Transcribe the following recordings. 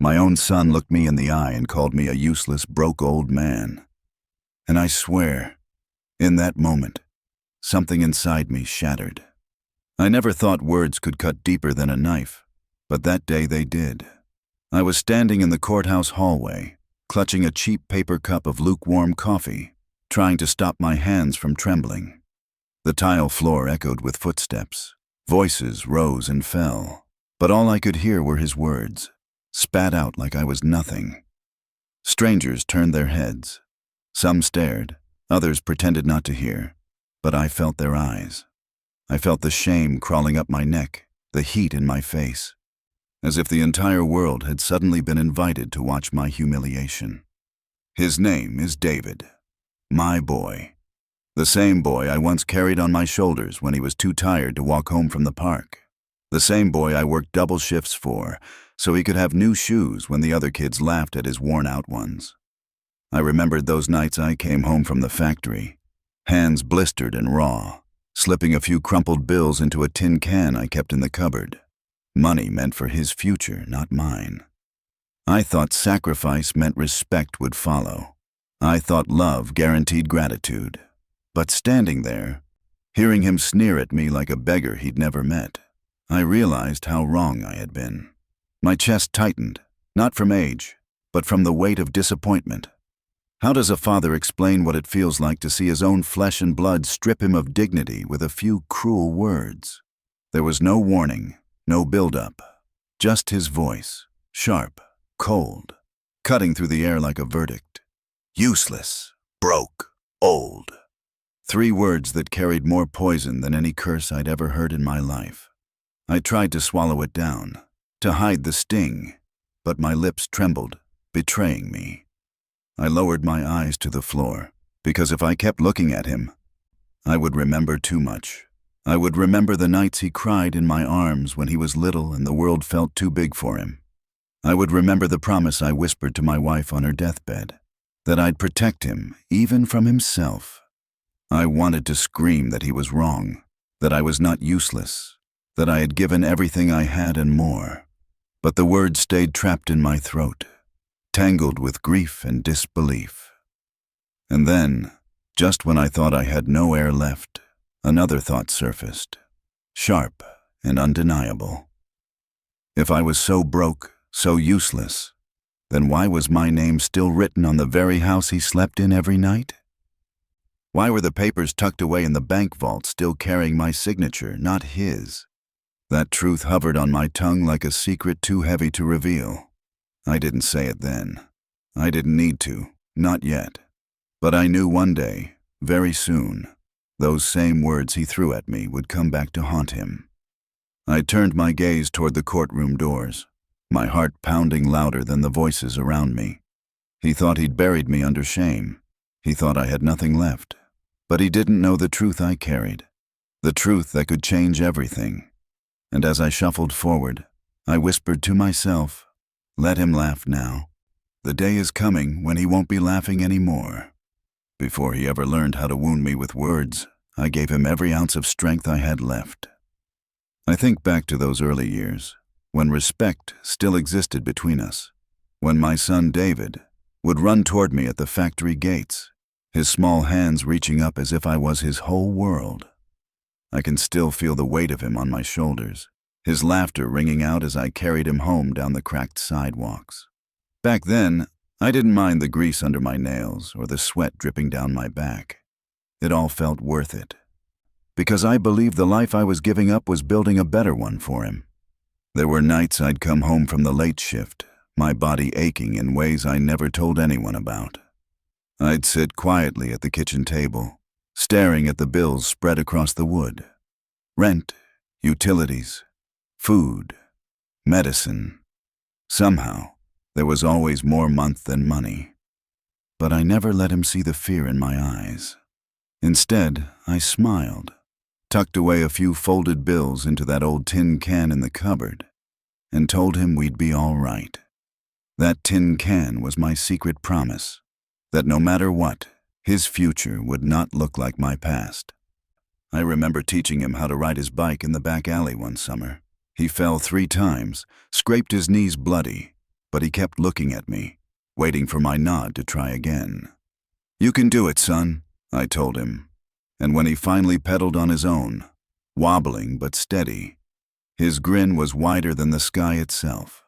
My own son looked me in the eye and called me a useless, broke old man. And I swear, in that moment, something inside me shattered. I never thought words could cut deeper than a knife, but that day they did. I was standing in the courthouse hallway, clutching a cheap paper cup of lukewarm coffee, trying to stop my hands from trembling. The tile floor echoed with footsteps. Voices rose and fell, but all I could hear were his words, spat out like I was nothing. Strangers turned their heads. Some stared, others pretended not to hear, but I felt their eyes. I felt the shame crawling up my neck, the heat in my face, as if the entire world had suddenly been invited to watch my humiliation. His name is David, my boy. The same boy I once carried on my shoulders when he was too tired to walk home from the park. The same boy I worked double shifts for, so he could have new shoes when the other kids laughed at his worn-out ones. I remembered those nights I came home from the factory, hands blistered and raw, slipping a few crumpled bills into a tin can I kept in the cupboard. Money meant for his future, not mine. I thought sacrifice meant respect would follow. I thought love guaranteed gratitude. But standing there, hearing him sneer at me like a beggar he'd never met, I realized how wrong I had been. My chest tightened, not from age, but from the weight of disappointment. How does a father explain what it feels like to see his own flesh and blood strip him of dignity with a few cruel words? There was no warning, no build-up, just his voice, sharp, cold, cutting through the air like a verdict. Useless, broke, old. 3 words that carried more poison than any curse I'd ever heard in my life. I tried to swallow it down, to hide the sting, but my lips trembled, betraying me. I lowered my eyes to the floor, because if I kept looking at him, I would remember too much. I would remember the nights he cried in my arms when he was little and the world felt too big for him. I would remember the promise I whispered to my wife on her deathbed, that I'd protect him, even from himself. I wanted to scream that he was wrong, that I was not useless, that I had given everything I had and more. But the words stayed trapped in my throat, tangled with grief and disbelief. And then, just when I thought I had no air left, another thought surfaced, sharp and undeniable. If I was so broke, so useless, then why was my name still written on the very house he slept in every night? Why were the papers tucked away in the bank vault still carrying my signature, not his? That truth hovered on my tongue like a secret too heavy to reveal. I didn't say it then. I didn't need to, not yet. But I knew one day, very soon, those same words he threw at me would come back to haunt him. I turned my gaze toward the courtroom doors, my heart pounding louder than the voices around me. He thought he'd buried me under shame. He thought I had nothing left. But he didn't know the truth I carried, the truth that could change everything. And as I shuffled forward, I whispered to myself, let him laugh now. The day is coming when he won't be laughing anymore. Before he ever learned how to wound me with words, I gave him every ounce of strength I had left. I think back to those early years, when respect still existed between us, when my son David would run toward me at the factory gates, his small hands reaching up as if I was his whole world. I can still feel the weight of him on my shoulders, his laughter ringing out as I carried him home down the cracked sidewalks. Back then, I didn't mind the grease under my nails or the sweat dripping down my back. It all felt worth it, because I believed the life I was giving up was building a better one for him. There were nights I'd come home from the late shift, my body aching in ways I never told anyone about. I'd sit quietly at the kitchen table, staring at the bills spread across the wood. Rent, utilities, food, medicine. Somehow, there was always more month than money. But I never let him see the fear in my eyes. Instead, I smiled, tucked away a few folded bills into that old tin can in the cupboard, and told him we'd be all right. That tin can was my secret promise, that no matter what, his future would not look like my past. I remember teaching him how to ride his bike in the back alley one summer. He fell 3 times, scraped his knees bloody, but he kept looking at me, waiting for my nod to try again. "You can do it, son," I told him. And when he finally pedaled on his own, wobbling but steady, his grin was wider than the sky itself.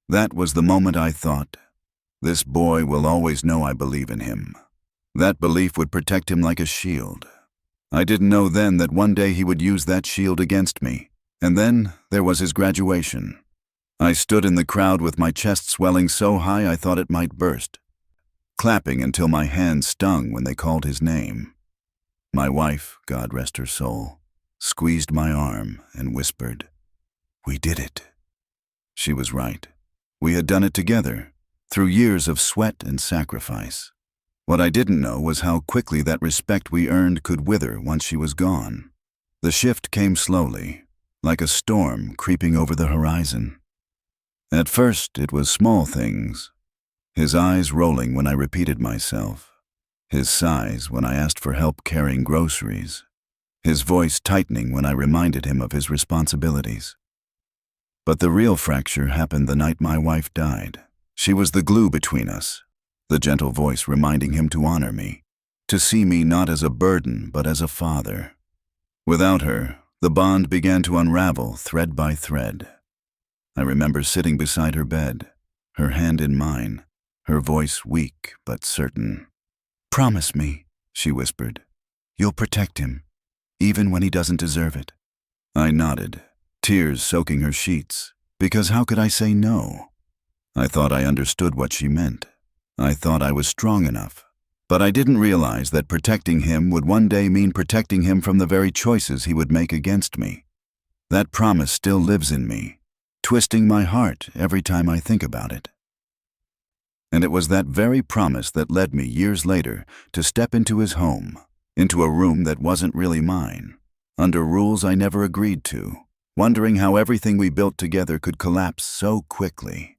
That was the moment I thought, this boy will always know I believe in him. That belief would protect him like a shield. I didn't know then that one day he would use that shield against me. And then there was his graduation. I stood in the crowd with my chest swelling so high I thought it might burst, clapping until my hands stung when they called his name. My wife, God rest her soul, squeezed my arm and whispered, "We did it." She was right. We had done it together, through years of sweat and sacrifice. What I didn't know was how quickly that respect we earned could wither once she was gone. The shift came slowly, like a storm creeping over the horizon. At first, it was small things. His eyes rolling when I repeated myself. His sighs when I asked for help carrying groceries. His voice tightening when I reminded him of his responsibilities. But the real fracture happened the night my wife died. She was the glue between us, the gentle voice reminding him to honor me, to see me not as a burden but as a father. Without her, the bond began to unravel thread by thread. I remember sitting beside her bed, her hand in mine, her voice weak but certain. "Promise me," she whispered, "you'll protect him, even when he doesn't deserve it." I nodded, tears soaking her sheets, because how could I say no? I thought I understood what she meant. I thought I was strong enough. But I didn't realize that protecting him would one day mean protecting him from the very choices he would make against me. That promise still lives in me, twisting my heart every time I think about it. And it was that very promise that led me years later to step into his home, into a room that wasn't really mine, under rules I never agreed to, wondering how everything we built together could collapse so quickly.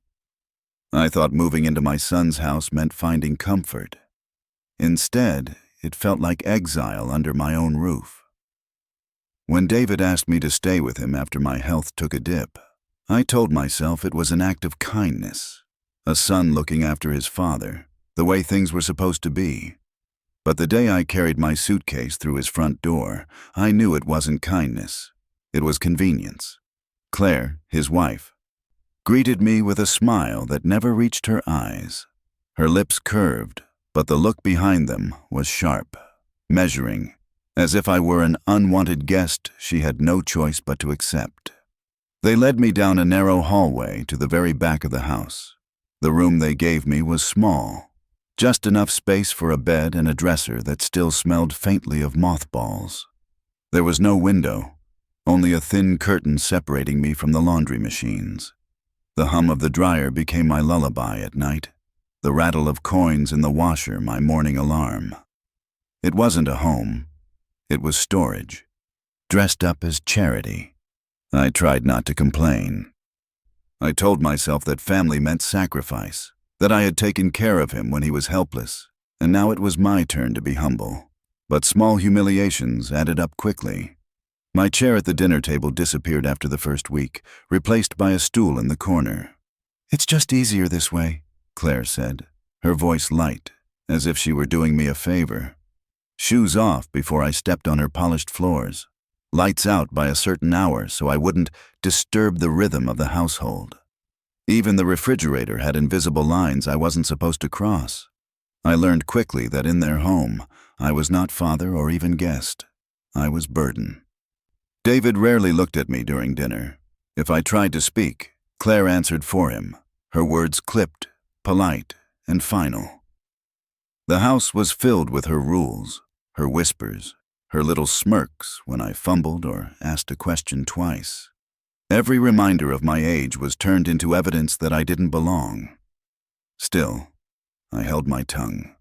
I thought moving into my son's house meant finding comfort. Instead, it felt like exile under my own roof. When David asked me to stay with him after my health took a dip, I told myself it was an act of kindness, a son looking after his father, the way things were supposed to be. But the day I carried my suitcase through his front door, I knew it wasn't kindness. It was convenience. Claire, his wife, greeted me with a smile that never reached her eyes. Her lips curved, but the look behind them was sharp, measuring, as if I were an unwanted guest she had no choice but to accept. They led me down a narrow hallway to the very back of the house. The room they gave me was small, just enough space for a bed and a dresser that still smelled faintly of mothballs. There was no window, only a thin curtain separating me from the laundry machines. The hum of the dryer became my lullaby at night, the rattle of coins in the washer my morning alarm. It wasn't a home. It was storage, dressed up as charity. I tried not to complain. I told myself that family meant sacrifice, that I had taken care of him when he was helpless, and now it was my turn to be humble. But small humiliations added up quickly. My chair at the dinner table disappeared after the first week, replaced by a stool in the corner. "It's just easier this way," Claire said, her voice light, as if she were doing me a favor. Shoes off before I stepped on her polished floors. Lights out by a certain hour so I wouldn't disturb the rhythm of the household. Even the refrigerator had invisible lines I wasn't supposed to cross. I learned quickly that in their home, I was not father or even guest. I was burden. David rarely looked at me during dinner. If I tried to speak, Claire answered for him, her words clipped, polite, and final. The house was filled with her rules, her whispers, her little smirks when I fumbled or asked a question twice. Every reminder of my age was turned into evidence that I didn't belong. Still, I held my tongue.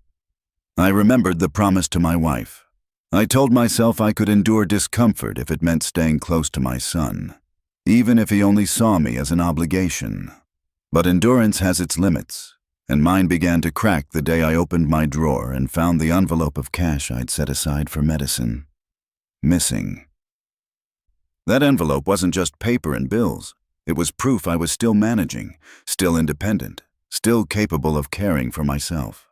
I remembered the promise to my wife. I told myself I could endure discomfort if it meant staying close to my son, even if he only saw me as an obligation. But endurance has its limits, and mine began to crack the day I opened my drawer and found the envelope of cash I'd set aside for medicine missing. That envelope wasn't just paper and bills. It was proof I was still managing, still independent, still capable of caring for myself.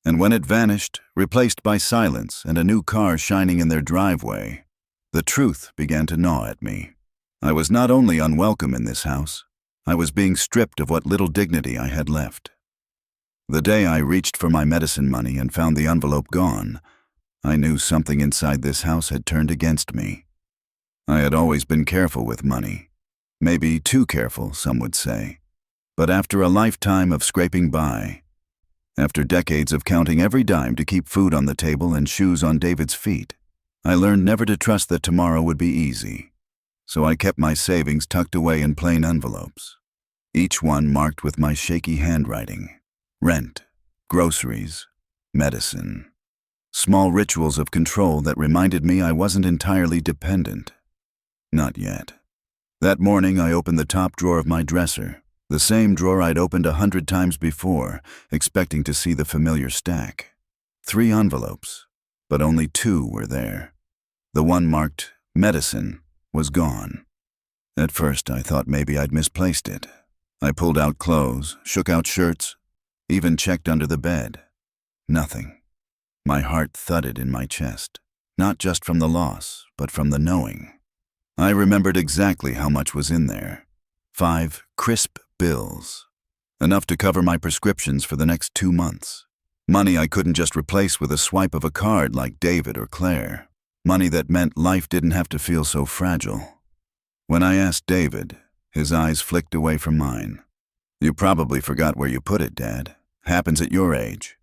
And when it vanished, replaced by silence and a new car shining in their driveway, the truth began to gnaw at me. I was not only unwelcome in this house, I was being stripped of what little dignity I had left. The day I reached for my medicine money and found the envelope gone, I knew something inside this house had turned against me. I had always been careful with money. Maybe too careful, some would say. But after a lifetime of scraping by, after decades of counting every dime to keep food on the table and shoes on David's feet, I learned never to trust that tomorrow would be easy. So I kept my savings tucked away in plain envelopes, each one marked with my shaky handwriting. Rent, groceries, medicine. Small rituals of control that reminded me I wasn't entirely dependent. Not yet. That morning I opened the top drawer of my dresser, the same drawer I'd opened 100 times before, expecting to see the familiar stack. 3 envelopes, but only 2 were there. The one marked medicine was gone. At first I thought maybe I'd misplaced it. I pulled out clothes, shook out shirts, even checked under the bed. Nothing. My heart thudded in my chest, not just from the loss, but from the knowing. I remembered exactly how much was in there. 5 crisp bills. Enough to cover my prescriptions for the next 2 months. Money I couldn't just replace with a swipe of a card like David or Claire. Money that meant life didn't have to feel so fragile. When I asked David, his eyes flicked away from mine. "You probably forgot where you put it, Dad. Happens at your age."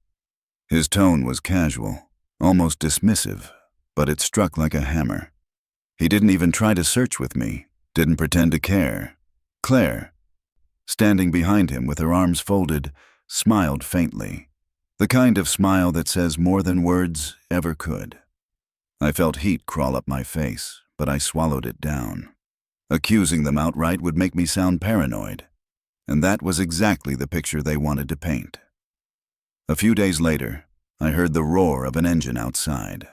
His tone was casual, almost dismissive, but it struck like a hammer. He didn't even try to search with me, didn't pretend to care. Claire, standing behind him with her arms folded, smiled faintly, the kind of smile that says more than words ever could. I felt heat crawl up my face, but I swallowed it down. Accusing them outright would make me sound paranoid, and that was exactly the picture they wanted to paint. A few days later, I heard the roar of an engine outside.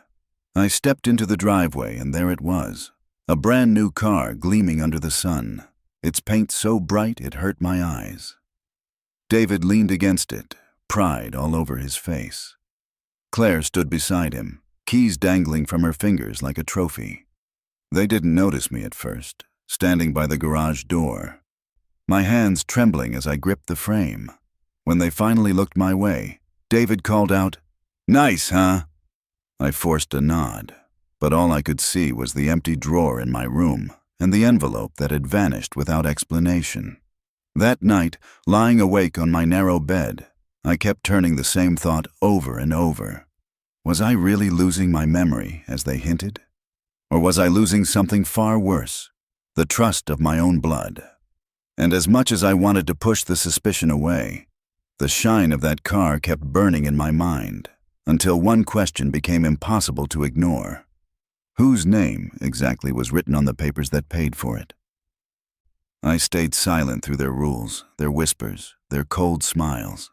I stepped into the driveway, and there it was, a brand new car gleaming under the sun, its paint so bright it hurt my eyes. David leaned against it, pride all over his face. Claire stood beside him, keys dangling from her fingers like a trophy. They didn't notice me at first, standing by the garage door, my hands trembling as I gripped the frame. When they finally looked my way, David called out, "Nice, huh?" I forced a nod, but all I could see was the empty drawer in my room and the envelope that had vanished without explanation. That night, lying awake on my narrow bed, I kept turning the same thought over and over. Was I really losing my memory, as they hinted? Or was I losing something far worse, the trust of my own blood? And as much as I wanted to push the suspicion away, the shine of that car kept burning in my mind, until one question became impossible to ignore. Whose name exactly was written on the papers that paid for it? I stayed silent through their rules, their whispers, their cold smiles,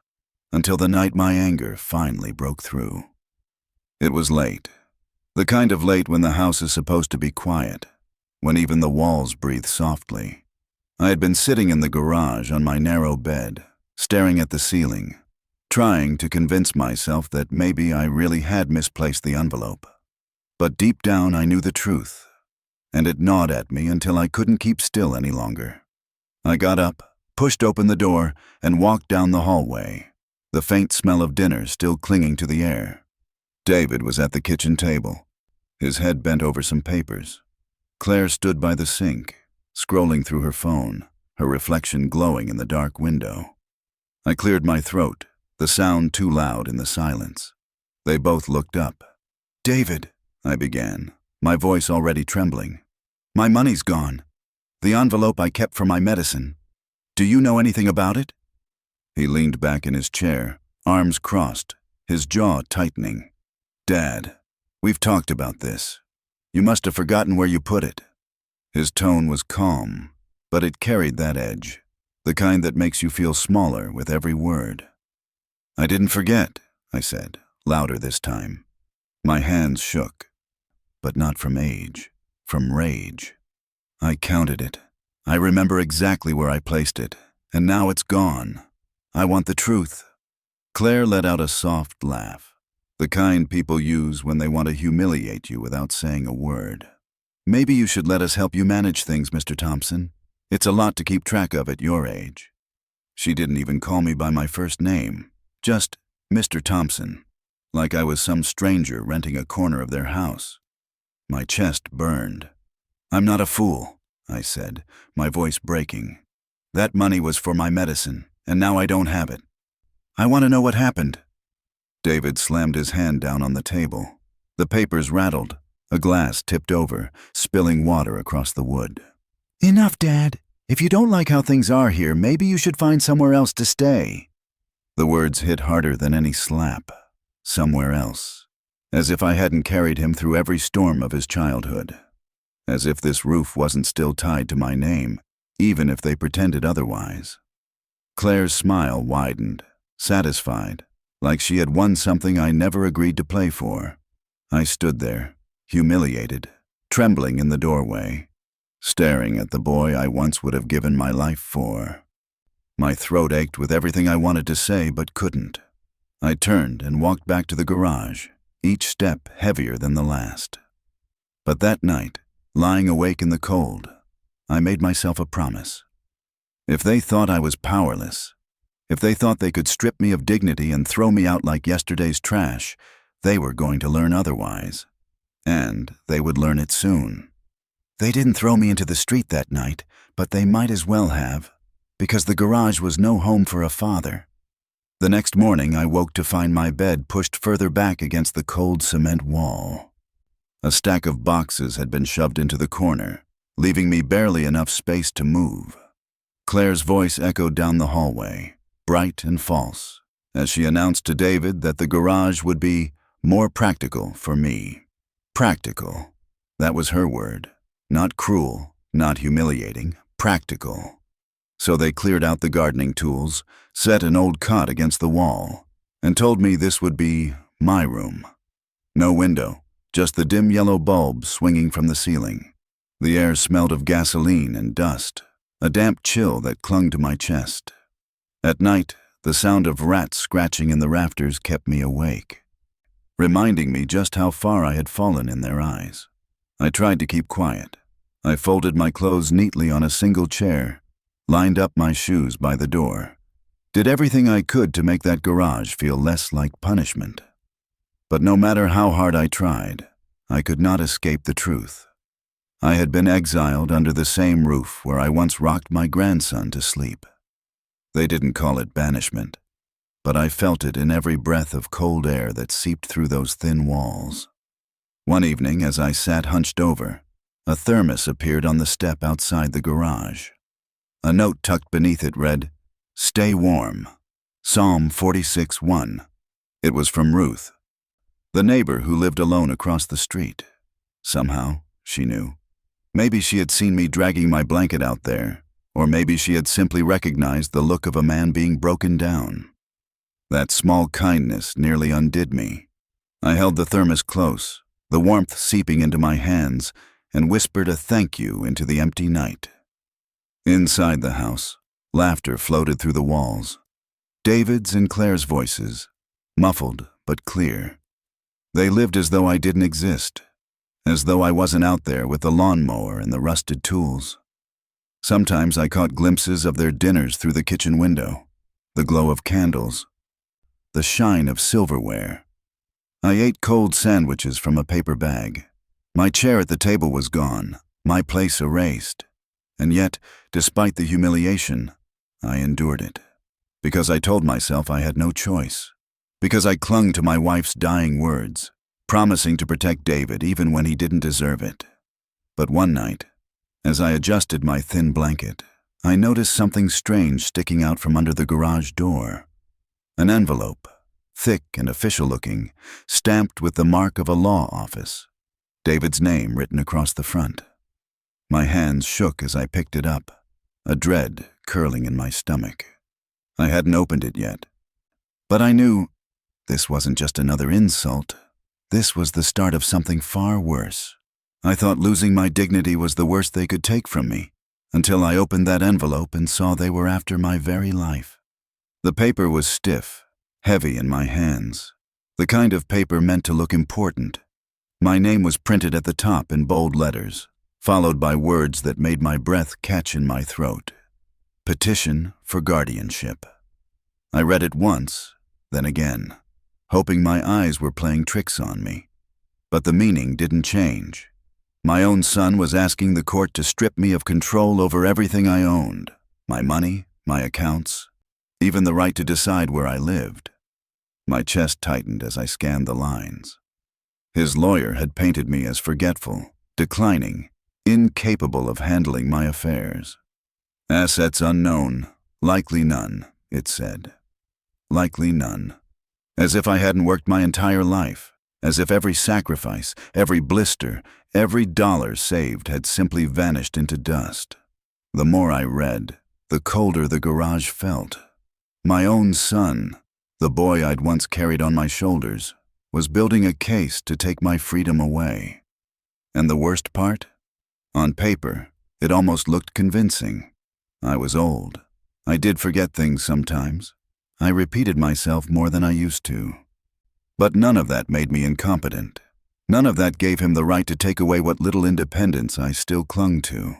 until the night my anger finally broke through. It was late, the kind of late when the house is supposed to be quiet, when even the walls breathe softly. I had been sitting in the garage on my narrow bed, staring at the ceiling, trying to convince myself that maybe I really had misplaced the envelope. But deep down I knew the truth, and it gnawed at me until I couldn't keep still any longer. I got up, pushed open the door, and walked down the hallway, the faint smell of dinner still clinging to the air. David was at the kitchen table, his head bent over some papers. Claire stood by the sink, scrolling through her phone, her reflection glowing in the dark window. I cleared my throat, the sound too loud in the silence. They both looked up. "David," I began, my voice already trembling. "My money's gone. The envelope I kept for my medicine. Do you know anything about it?" He leaned back in his chair, arms crossed, his jaw tightening. "Dad, we've talked about this. You must have forgotten where you put it." His tone was calm, but it carried that edge, the kind that makes you feel smaller with every word. "I didn't forget," I said, louder this time. My hands shook, but not from age, from rage. "I counted it. I remember exactly where I placed it, and now it's gone. I want the truth." Claire let out a soft laugh, the kind people use when they want to humiliate you without saying a word. "Maybe you should let us help you manage things, Mr. Thompson. It's a lot to keep track of at your age." She didn't even call me by my first name, just Mr. Thompson, like I was some stranger renting a corner of their house. My chest burned. "I'm not a fool," I said, my voice breaking. "That money was for my medicine, and now I don't have it. I want to know what happened." David slammed his hand down on the table. The papers rattled. A glass tipped over, spilling water across the wood. "Enough, Dad. If you don't like how things are here, maybe you should find somewhere else to stay." The words hit harder than any slap. Somewhere else. As if I hadn't carried him through every storm of his childhood. As if this roof wasn't still tied to my name, even if they pretended otherwise. Claire's smile widened, satisfied, like she had won something I never agreed to play for. I stood there, humiliated, trembling in the doorway, staring at the boy I once would have given my life for. My throat ached with everything I wanted to say but couldn't. I turned and walked back to the garage, each step heavier than the last. But that night, lying awake in the cold, I made myself a promise. If they thought I was powerless, if they thought they could strip me of dignity and throw me out like yesterday's trash, they were going to learn otherwise. And they would learn it soon. They didn't throw me into the street that night, but they might as well have, because the garage was no home for a father. The next morning, I woke to find my bed pushed further back against the cold cement wall. A stack of boxes had been shoved into the corner, leaving me barely enough space to move. Claire's voice echoed down the hallway, bright and false, as she announced to David that the garage would be more practical for me. Practical. That was her word. Not cruel, not humiliating, practical. So they cleared out the gardening tools, set an old cot against the wall, and told me this would be my room. No window, just the dim yellow bulb swinging from the ceiling. The air smelled of gasoline and dust, a damp chill that clung to my chest. At night, the sound of rats scratching in the rafters kept me awake, reminding me just how far I had fallen in their eyes. I tried to keep quiet. I folded my clothes neatly on a single chair, lined up my shoes by the door, did everything I could to make that garage feel less like punishment. But no matter how hard I tried, I could not escape the truth. I had been exiled under the same roof where I once rocked my grandson to sleep. They didn't call it banishment, but I felt it in every breath of cold air that seeped through those thin walls. One evening, as I sat hunched over, a thermos appeared on the step outside the garage. A note tucked beneath it read, "Stay warm. Psalm 46:1. It was from Ruth, the neighbor who lived alone across the street. Somehow, she knew. Maybe she had seen me dragging my blanket out there, or maybe she had simply recognized the look of a man being broken down. That small kindness nearly undid me. I held the thermos close, the warmth seeping into my hands, and whispered a thank you into the empty night. Inside the house, laughter floated through the walls. David's and Claire's voices, muffled but clear. They lived as though I didn't exist, as though I wasn't out there with the lawnmower and the rusted tools. Sometimes I caught glimpses of their dinners through the kitchen window, the glow of candles, the shine of silverware. I ate cold sandwiches from a paper bag. My chair at the table was gone, my place erased. And yet, despite the humiliation, I endured it. Because I told myself I had no choice. Because I clung to my wife's dying words, promising to protect David even when he didn't deserve it. But one night, as I adjusted my thin blanket, I noticed something strange sticking out from under the garage door. An envelope, thick and official-looking, stamped with the mark of a law office. David's name written across the front. My hands shook as I picked it up, a dread curling in my stomach. I hadn't opened it yet. But I knew this wasn't just another insult. This was the start of something far worse. I thought losing my dignity was the worst they could take from me. until I opened that envelope and saw they were after my very life. The paper was stiff, heavy in my hands, the kind of paper meant to look important. My name was printed at the top in bold letters, followed by words that made my breath catch in my throat. Petition for guardianship. I read it once, then again, hoping my eyes were playing tricks on me. But the meaning didn't change. My own son was asking the court to strip me of control over everything I owned, my money, my accounts, even the right to decide where I lived. My chest tightened as I scanned the lines. His lawyer had painted me as forgetful, declining, incapable of handling my affairs. Assets unknown, likely none, it said. Likely none. As if I hadn't worked my entire life, as if every sacrifice, every blister, every dollar saved had simply vanished into dust. The more I read, the colder the garage felt. My own son, the boy I'd once carried on my shoulders, was building a case to take my freedom away. And the worst part? On paper, it almost looked convincing. I was old. I did forget things sometimes. I repeated myself more than I used to. But none of that made me incompetent. None of that gave him the right to take away what little independence I still clung to.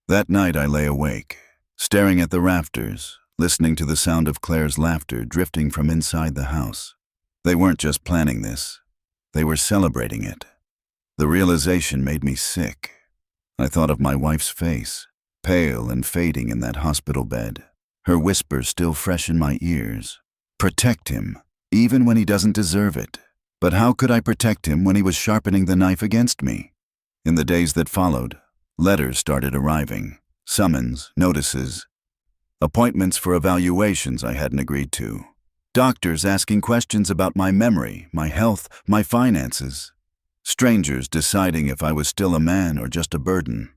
That night I lay awake, staring at the rafters, listening to the sound of Claire's laughter drifting from inside the house. They weren't just planning this. They were celebrating it. The realization made me sick. I thought of my wife's face, pale and fading in that hospital bed, her whisper still fresh in my ears. Protect him, even when he doesn't deserve it. But how could I protect him when he was sharpening the knife against me? In the days that followed, letters started arriving, summons, notices, appointments for evaluations I hadn't agreed to, doctors asking questions about my memory, my health, my finances, strangers deciding if I was still a man or just a burden.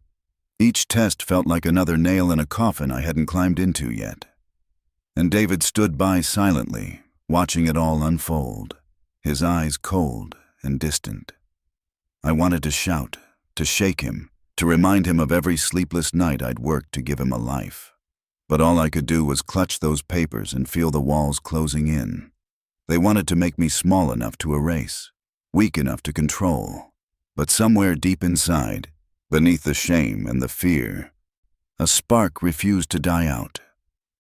Each test felt like another nail in a coffin I hadn't climbed into yet. And David stood by silently, watching it all unfold, his eyes cold and distant. I wanted to shout, to shake him, to remind him of every sleepless night I'd worked to give him a life. But all I could do was clutch those papers and feel the walls closing in. They wanted to make me small enough to erase, weak enough to control. But somewhere deep inside, beneath the shame and the fear, a spark refused to die out.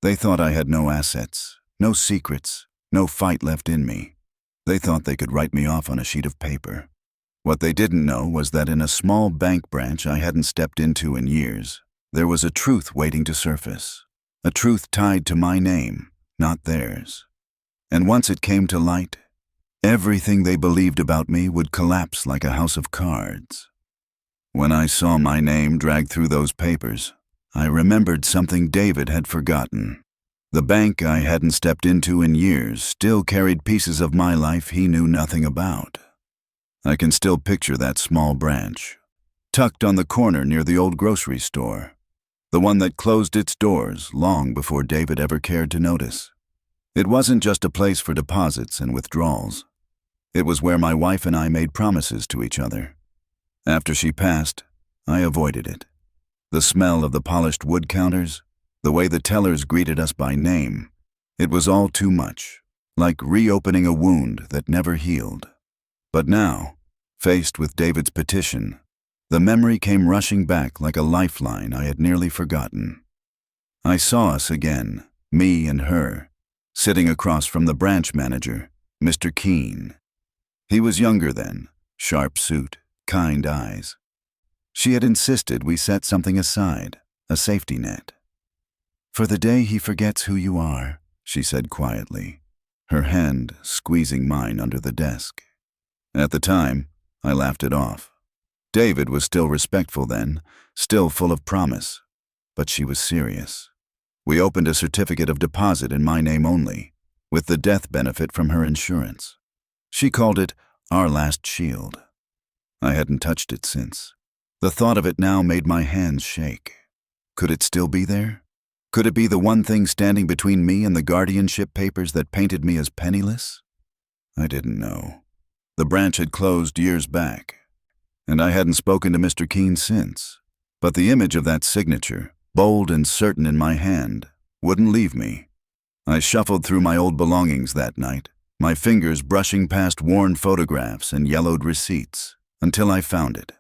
They thought I had no assets, no secrets, no fight left in me. They thought they could write me off on a sheet of paper. What they didn't know was that in a small bank branch I hadn't stepped into in years, there was a truth waiting to surface. A truth tied to my name, not theirs. And once it came to light, everything they believed about me would collapse like a house of cards. When I saw my name dragged through those papers, I remembered something David had forgotten. The bank I hadn't stepped into in years still carried pieces of my life he knew nothing about. I can still picture that small branch, tucked on the corner near the old grocery store, the one that closed its doors long before David ever cared to notice. It wasn't just a place for deposits and withdrawals. It was where my wife and I made promises to each other. After she passed, I avoided it. The smell of the polished wood counters, the way the tellers greeted us by name, it was all too much, like reopening a wound that never healed. But now, faced with David's petition, the memory came rushing back like a lifeline I had nearly forgotten. I saw us again, me and her, sitting across from the branch manager, Mr. Keene. He was younger then, sharp suit, kind eyes. She had insisted we set something aside, a safety net. "For the day he forgets who you are," she said quietly, her hand squeezing mine under the desk. At the time, I laughed it off. David was still respectful then, still full of promise, but she was serious. We opened a certificate of deposit in my name only, with the death benefit from her insurance. She called it our last shield. I hadn't touched it since. The thought of it now made my hands shake. Could it still be there? Could it be the one thing standing between me and the guardianship papers that painted me as penniless? I didn't know. The branch had closed years back, and I hadn't spoken to Mr. Keene since. But the image of that signature, bold and certain in my hand, wouldn't leave me. I shuffled through my old belongings that night, my fingers brushing past worn photographs and yellowed receipts, until I found it.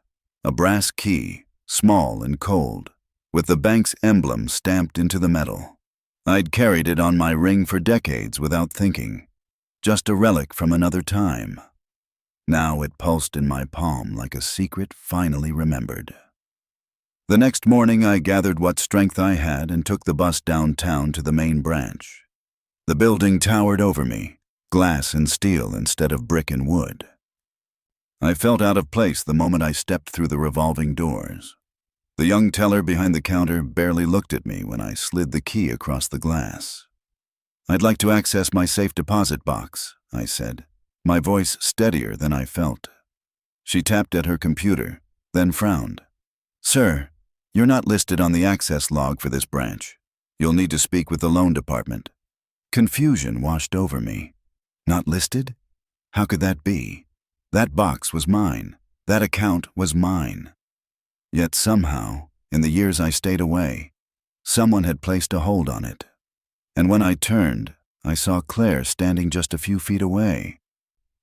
A brass key, small and cold, with the bank's emblem stamped into the metal. I'd carried it on my ring for decades without thinking, just a relic from another time. Now it pulsed in my palm like a secret finally remembered. The next morning I gathered what strength I had and took the bus downtown to the main branch. The building towered over me, glass and steel instead of brick and wood. I felt out of place the moment I stepped through the revolving doors. The young teller behind the counter barely looked at me when I slid the key across the glass. "I'd like to access my safe deposit box," I said, my voice steadier than I felt. She tapped at her computer, then frowned. "Sir, you're not listed on the access log for this branch. You'll need to speak with the loan department." Confusion washed over me. Not listed? How could that be? That box was mine. That account was mine. Yet somehow, in the years I stayed away, someone had placed a hold on it. And when I turned, I saw Claire standing just a few feet away.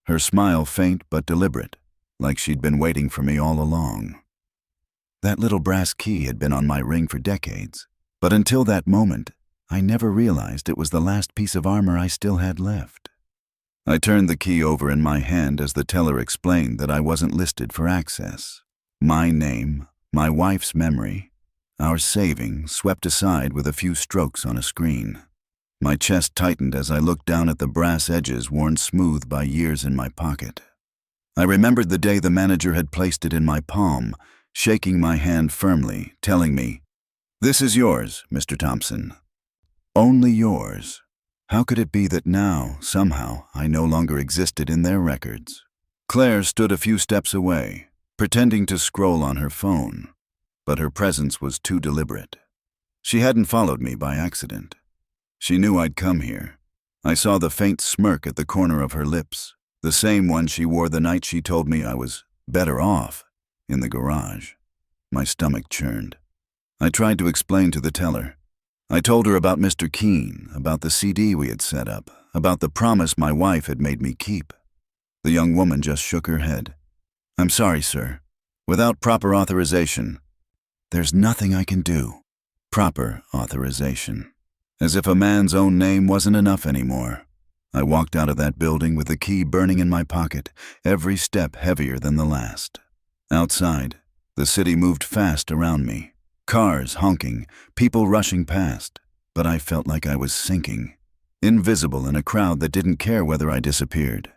Her smile faint but deliberate, like she'd been waiting for me all along. That little brass key had been on my ring for decades, but until that moment, I never realized it was the last piece of armor I still had left. I turned the key over in my hand as the teller explained that I wasn't listed for access. My name, my wife's memory, our savings swept aside with a few strokes on a screen. My chest tightened as I looked down at the brass edges worn smooth by years in my pocket. I remembered the day the manager had placed it in my palm, shaking my hand firmly, telling me, "This is yours, Mr. Thompson. Only yours." How could it be that now, somehow, I no longer existed in their records? Claire stood a few steps away, pretending to scroll on her phone, but her presence was too deliberate. She hadn't followed me by accident. She knew I'd come here. I saw the faint smirk at the corner of her lips, the same one she wore the night she told me I was better off in the garage. My stomach churned. I tried to explain to the teller. I told her about Mr. Keene, about the CD we had set up, about the promise my wife had made me keep. The young woman just shook her head. "I'm sorry, sir. Without proper authorization, there's nothing I can do." Proper authorization. As if a man's own name wasn't enough anymore. I walked out of that building with the key burning in my pocket, every step heavier than the last. Outside, the city moved fast around me. Cars honking, people rushing past, but I felt like I was sinking, invisible in a crowd that didn't care whether I disappeared.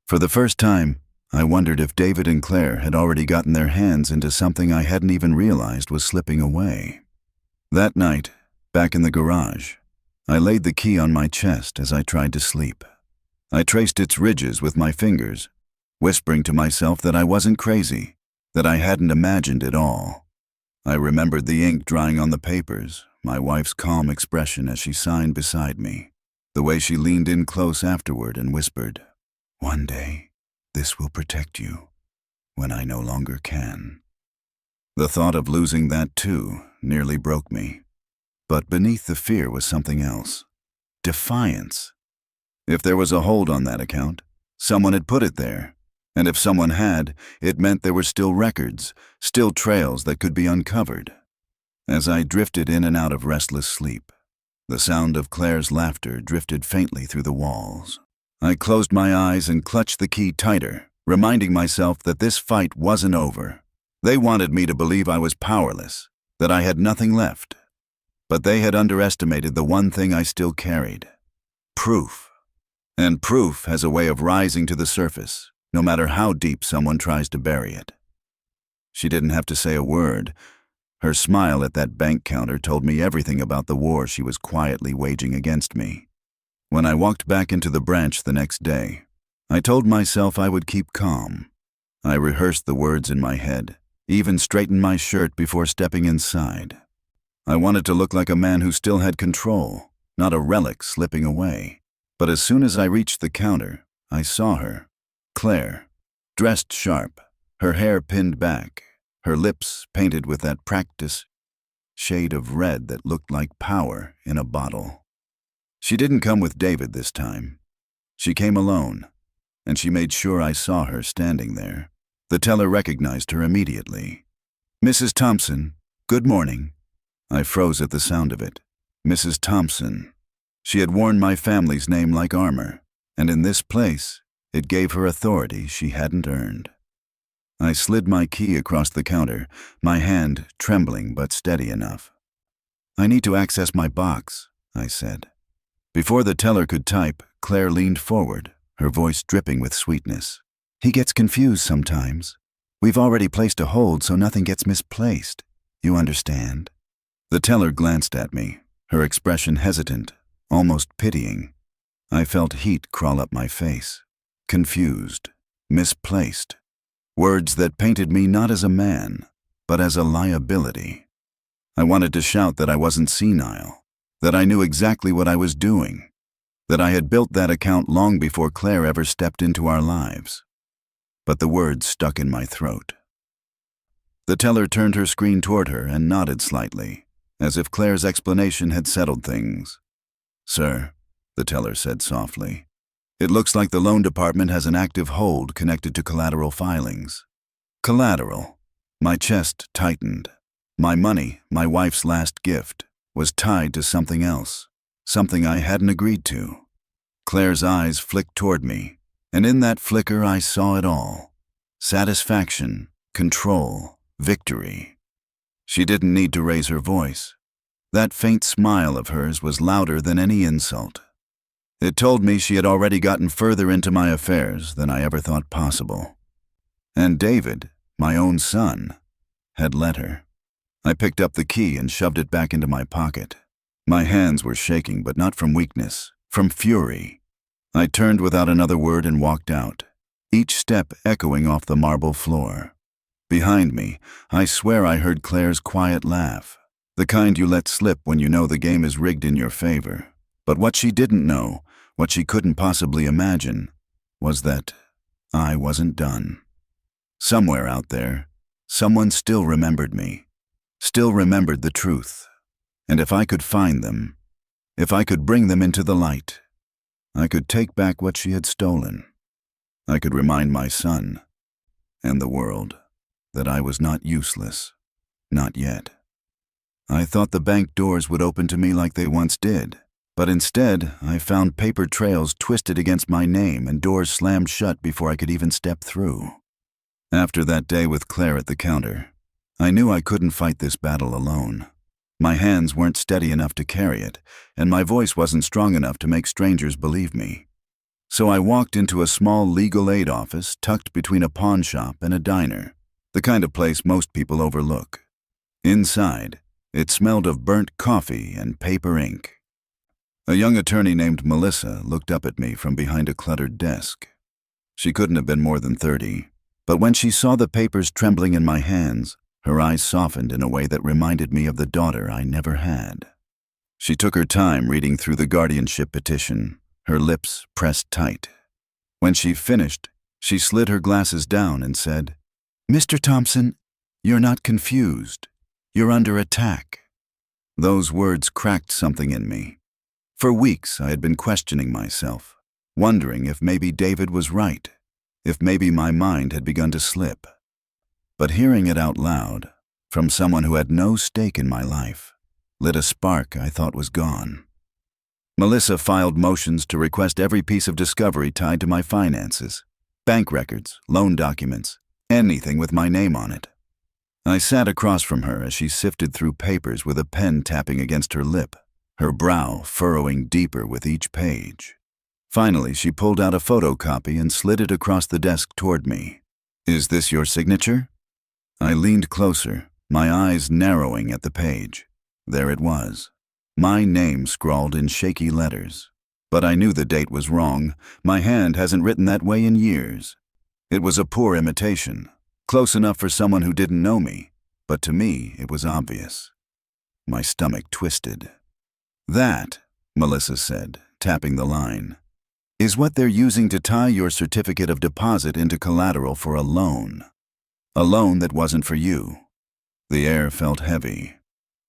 For the first time, I wondered if David and Claire had already gotten their hands into something I hadn't even realized was slipping away. That night, back in the garage, I laid the key on my chest as I tried to sleep. I traced its ridges with my fingers, whispering to myself that I wasn't crazy, that I hadn't imagined it all. I remembered the ink drying on the papers, my wife's calm expression as she signed beside me, the way she leaned in close afterward and whispered, "One day, this will protect you, when I no longer can." The thought of losing that too nearly broke me. But beneath the fear was something else. Defiance. If there was a hold on that account, someone had put it there. And if someone had, it meant there were still records, still trails that could be uncovered. As I drifted in and out of restless sleep, the sound of Claire's laughter drifted faintly through the walls. I closed my eyes and clutched the key tighter, reminding myself that this fight wasn't over. They wanted me to believe I was powerless, that I had nothing left. But they had underestimated the one thing I still carried: proof. And proof has a way of rising to the surface, no matter how deep someone tries to bury it. She didn't have to say a word. Her smile at that bank counter told me everything about the war she was quietly waging against me. When I walked back into the branch the next day, I told myself I would keep calm. I rehearsed the words in my head, even straightened my shirt before stepping inside. I wanted to look like a man who still had control, not a relic slipping away. But as soon as I reached the counter, I saw her. Claire, dressed sharp, her hair pinned back, her lips painted with that practice shade of red that looked like power in a bottle. She didn't come with David this time. She came alone, and she made sure I saw her standing there. The teller recognized her immediately. "Mrs. Thompson, good morning." I froze at the sound of it. Mrs. Thompson. She had worn my family's name like armor, and in this place, it gave her authority she hadn't earned. I slid my key across the counter, my hand trembling but steady enough. "I need to access my box," I said. Before the teller could type, Claire leaned forward, her voice dripping with sweetness. "He gets confused sometimes. We've already placed a hold so nothing gets misplaced. You understand?" The teller glanced at me, her expression hesitant, almost pitying. I felt heat crawl up my face. Confused. Misplaced. Words that painted me not as a man, but as a liability. I wanted to shout that I wasn't senile, that I knew exactly what I was doing, that I had built that account long before Claire ever stepped into our lives. But the words stuck in my throat. The teller turned her screen toward her and nodded slightly, as if Claire's explanation had settled things. "Sir," the teller said softly, "it looks like the loan department has an active hold connected to collateral filings." Collateral. My chest tightened. My money, my wife's last gift, was tied to something else, something I hadn't agreed to. Claire's eyes flicked toward me, and in that flicker I saw it all. Satisfaction, control, victory. She didn't need to raise her voice. That faint smile of hers was louder than any insult. It told me she had already gotten further into my affairs than I ever thought possible. And David, my own son, had let her. I picked up the key and shoved it back into my pocket. My hands were shaking, but not from weakness, from fury. I turned without another word and walked out, each step echoing off the marble floor. Behind me, I swear I heard Claire's quiet laugh, the kind you let slip when you know the game is rigged in your favor. But what she didn't know, what she couldn't possibly imagine, was that I wasn't done. Somewhere out there, someone still remembered me, still remembered the truth. And if I could find them, if I could bring them into the light, I could take back what she had stolen. I could remind my son and the world that I was not useless, not yet. I thought the bank doors would open to me like they once did, but instead I found paper trails twisted against my name and doors slammed shut before I could even step through. After that day with Claire at the counter, I knew I couldn't fight this battle alone. My hands weren't steady enough to carry it, and my voice wasn't strong enough to make strangers believe me. So I walked into a small legal aid office tucked between a pawn shop and a diner, the kind of place most people overlook. Inside, it smelled of burnt coffee and paper ink. A young attorney named Melissa looked up at me from behind a cluttered desk. She couldn't have been more than 30, but when she saw the papers trembling in my hands, her eyes softened in a way that reminded me of the daughter I never had. She took her time reading through the guardianship petition, her lips pressed tight. When she finished, she slid her glasses down and said, "Mr. Thompson, you're not confused. You're under attack." Those words cracked something in me. For weeks I had been questioning myself, wondering if maybe David was right, if maybe my mind had begun to slip. But hearing it out loud, from someone who had no stake in my life, lit a spark I thought was gone. Melissa filed motions to request every piece of discovery tied to my finances, bank records, loan documents, anything with my name on it. I sat across from her as she sifted through papers with a pen tapping against her lip, her brow furrowing deeper with each page. Finally, she pulled out a photocopy and slid it across the desk toward me. "Is this your signature?" I leaned closer, my eyes narrowing at the page. There it was. My name scrawled in shaky letters. But I knew the date was wrong. My hand hasn't written that way in years. It was a poor imitation, close enough for someone who didn't know me, but to me it was obvious. My stomach twisted. "That," Melissa said, tapping the line, "is what they're using to tie your certificate of deposit into collateral for a loan. A loan that wasn't for you." The air felt heavy.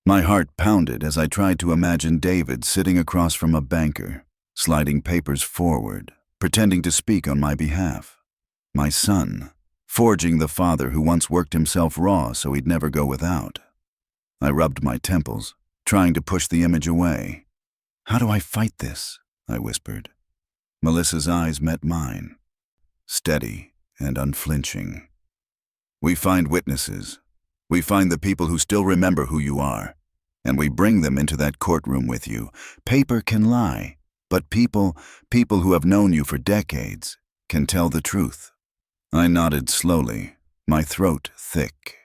My heart pounded as I tried to imagine David sitting across from a banker, sliding papers forward, pretending to speak on my behalf. My son, forging the father who once worked himself raw so he'd never go without. I rubbed my temples, trying to push the image away. "How do I fight this?" I whispered. Melissa's eyes met mine, steady and unflinching. "We find witnesses. We find the people who still remember who you are, and we bring them into that courtroom with you. Paper can lie, but people who have known you for decades, can tell the truth." I nodded slowly, my throat thick.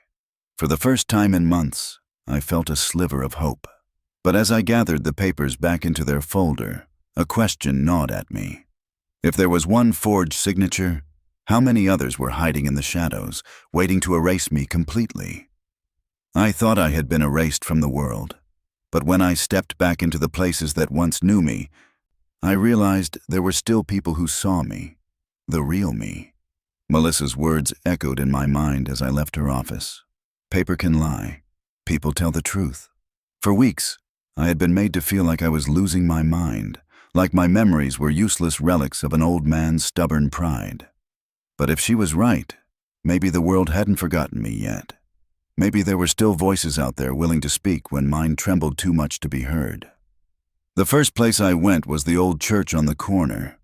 For the first time in months, I felt a sliver of hope. But as I gathered the papers back into their folder, a question gnawed at me. If there was one forged signature, how many others were hiding in the shadows, waiting to erase me completely? I thought I had been erased from the world, but when I stepped back into the places that once knew me, I realized there were still people who saw me, the real me. Melissa's words echoed in my mind as I left her office. Paper can lie. People tell the truth. For weeks, I had been made to feel like I was losing my mind, like my memories were useless relics of an old man's stubborn pride. But if she was right, maybe the world hadn't forgotten me yet. Maybe there were still voices out there willing to speak when mine trembled too much to be heard. The first place I went was the old church on the corner.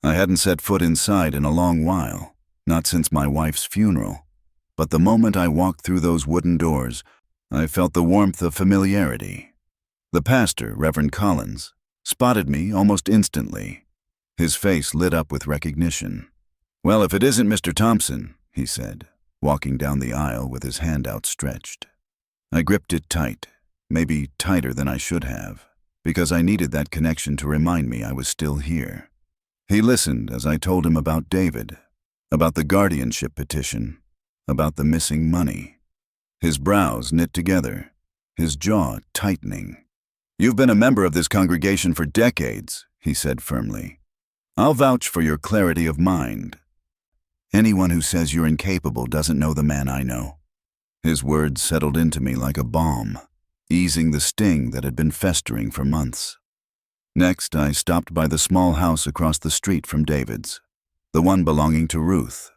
I hadn't set foot inside in a long while, not since my wife's funeral. But the moment I walked through those wooden doors, I felt the warmth of familiarity. The pastor, Reverend Collins, spotted me almost instantly. His face lit up with recognition. "Well, if it isn't Mr. Thompson," he said, walking down the aisle with his hand outstretched. I gripped it tight, maybe tighter than I should have, because I needed that connection to remind me I was still here. He listened as I told him about David, about the guardianship petition, about the missing money. His brows knit together, his jaw tightening. "You've been a member of this congregation for decades," he said firmly. "I'll vouch for your clarity of mind. Anyone who says you're incapable doesn't know the man I know." His words settled into me like a balm, easing the sting that had been festering for months. Next, I stopped by the small house across the street from David's, the one belonging to Ruth.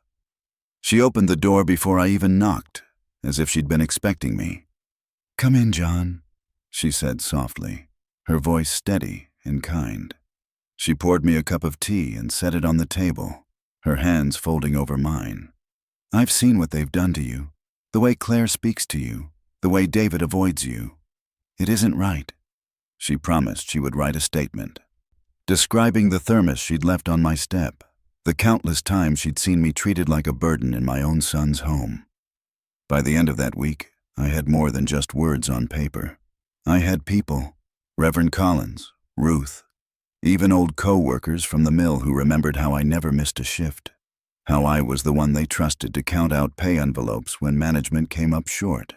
She opened the door before I even knocked, as if she'd been expecting me. "Come in, John," she said softly, her voice steady and kind. She poured me a cup of tea and set it on the table, her hands folding over mine. "I've seen what they've done to you, the way Claire speaks to you, the way David avoids you. It isn't right." She promised she would write a statement, describing the thermos she'd left on my step, the countless times she'd seen me treated like a burden in my own son's home. By the end of that week, I had more than just words on paper. I had people, Reverend Collins, Ruth, even old co-workers from the mill who remembered how I never missed a shift, how I was the one they trusted to count out pay envelopes when management came up short.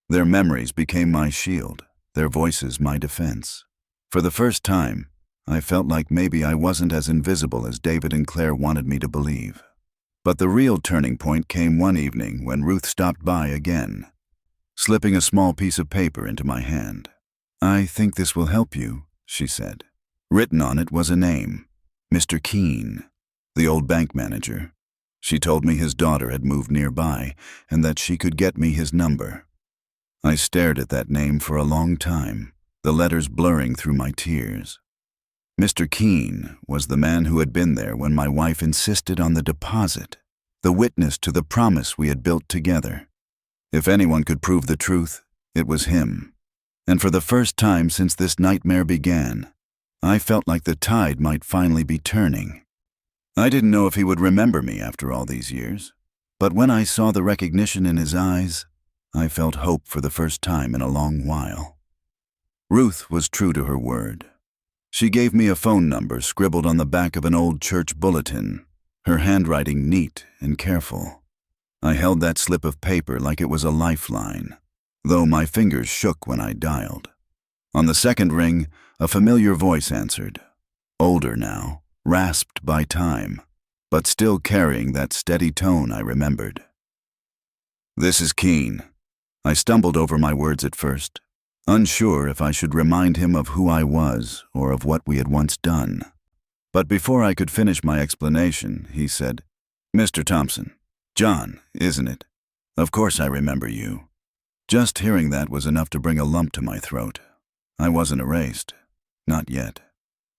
Their memories became my shield, their voices my defense. For the first time, I felt like maybe I wasn't as invisible as David and Claire wanted me to believe. But the real turning point came one evening when Ruth stopped by again, slipping a small piece of paper into my hand. "I think this will help you," she said. Written on it was a name, Mr. Keene, the old bank manager. She told me his daughter had moved nearby and that she could get me his number. I stared at that name for a long time, the letters blurring through my tears. Mr. Keene was the man who had been there when my wife insisted on the deposit, the witness to the promise we had built together. If anyone could prove the truth, it was him. And for the first time since this nightmare began, I felt like the tide might finally be turning. I didn't know if he would remember me after all these years, but when I saw the recognition in his eyes, I felt hope for the first time in a long while. Ruth was true to her word. She gave me a phone number scribbled on the back of an old church bulletin, her handwriting neat and careful. I held that slip of paper like it was a lifeline, though my fingers shook when I dialed. On the second ring, a familiar voice answered, older now, rasped by time, but still carrying that steady tone I remembered. "This is Keene." I stumbled over my words at first. unsure if I should remind him of who I was or of what we had once done. But before I could finish my explanation, he said, "Mr. Thompson, John, isn't it? Of course I remember you." Just hearing that was enough to bring a lump to my throat. I wasn't erased. Not yet.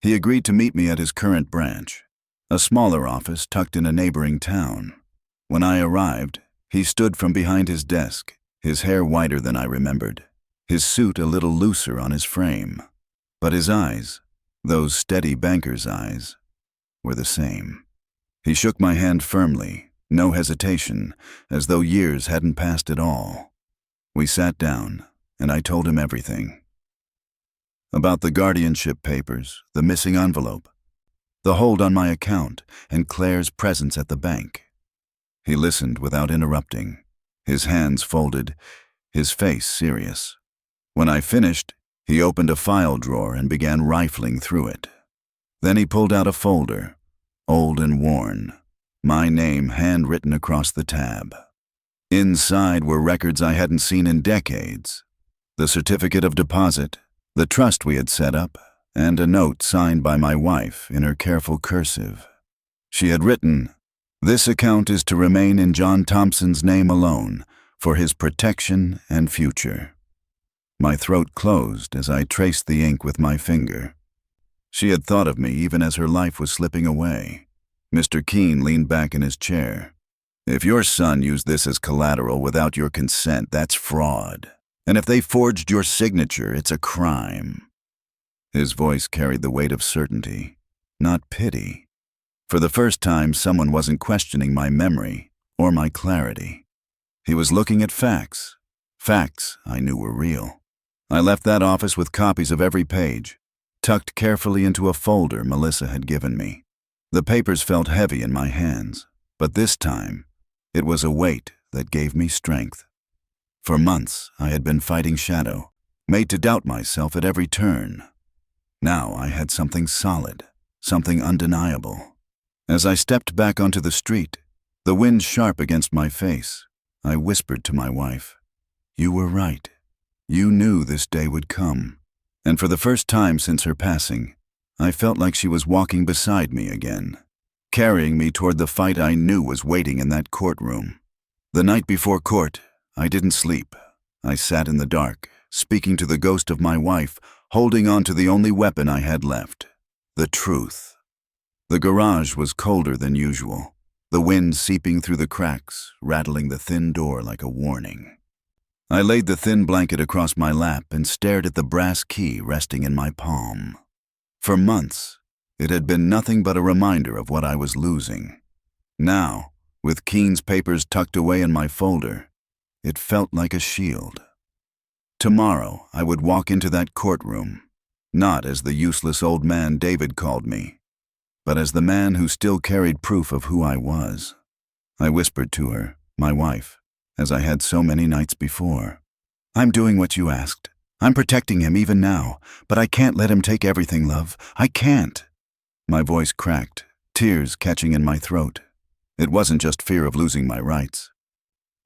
He agreed to meet me at his current branch, a smaller office tucked in a neighboring town. When I arrived, he stood from behind his desk, his hair whiter than I remembered, his suit a little looser on his frame. But his eyes, those steady banker's eyes, were the same. He shook my hand firmly, no hesitation, as though years hadn't passed at all. We sat down, and I told him everything. About the guardianship papers, the missing envelope, the hold on my account, and Claire's presence at the bank. He listened without interrupting, his hands folded, his face serious. When I finished, he opened a file drawer and began rifling through it. Then he pulled out a folder, old and worn, my name handwritten across the tab. Inside were records I hadn't seen in decades, the certificate of deposit, the trust we had set up, and a note signed by my wife in her careful cursive. She had written, "This account is to remain in John Thompson's name alone, for his protection and future." My throat closed as I traced the ink with my finger. She had thought of me even as her life was slipping away. Mr. Keene leaned back in his chair. "If your son used this as collateral without your consent, that's fraud. And if they forged your signature, it's a crime." His voice carried the weight of certainty, not pity. For the first time, someone wasn't questioning my memory or my clarity. He was looking at facts. Facts I knew were real. I left that office with copies of every page, tucked carefully into a folder Melissa had given me. The papers felt heavy in my hands, but this time, it was a weight that gave me strength. For months, I had been fighting shadow, made to doubt myself at every turn. Now I had something solid, something undeniable. As I stepped back onto the street, the wind sharp against my face, I whispered to my wife, "You were right. You knew this day would come." And for the first time since her passing, I felt like she was walking beside me again, carrying me toward the fight I knew was waiting in that courtroom. The night before court, I didn't sleep. I sat in the dark, speaking to the ghost of my wife, holding on to the only weapon I had left, the truth. The garage was colder than usual, the wind seeping through the cracks, rattling the thin door like a warning. I laid the thin blanket across my lap and stared at the brass key resting in my palm. For months, it had been nothing but a reminder of what I was losing. Now, with Keene's papers tucked away in my folder, it felt like a shield. Tomorrow, I would walk into that courtroom, not as the useless old man David called me, but as the man who still carried proof of who I was. I whispered to her, my wife, as I had so many nights before, "I'm doing what you asked. I'm protecting him even now, but I can't let him take everything, love. I can't." My voice cracked, tears catching in my throat. It wasn't just fear of losing my rights.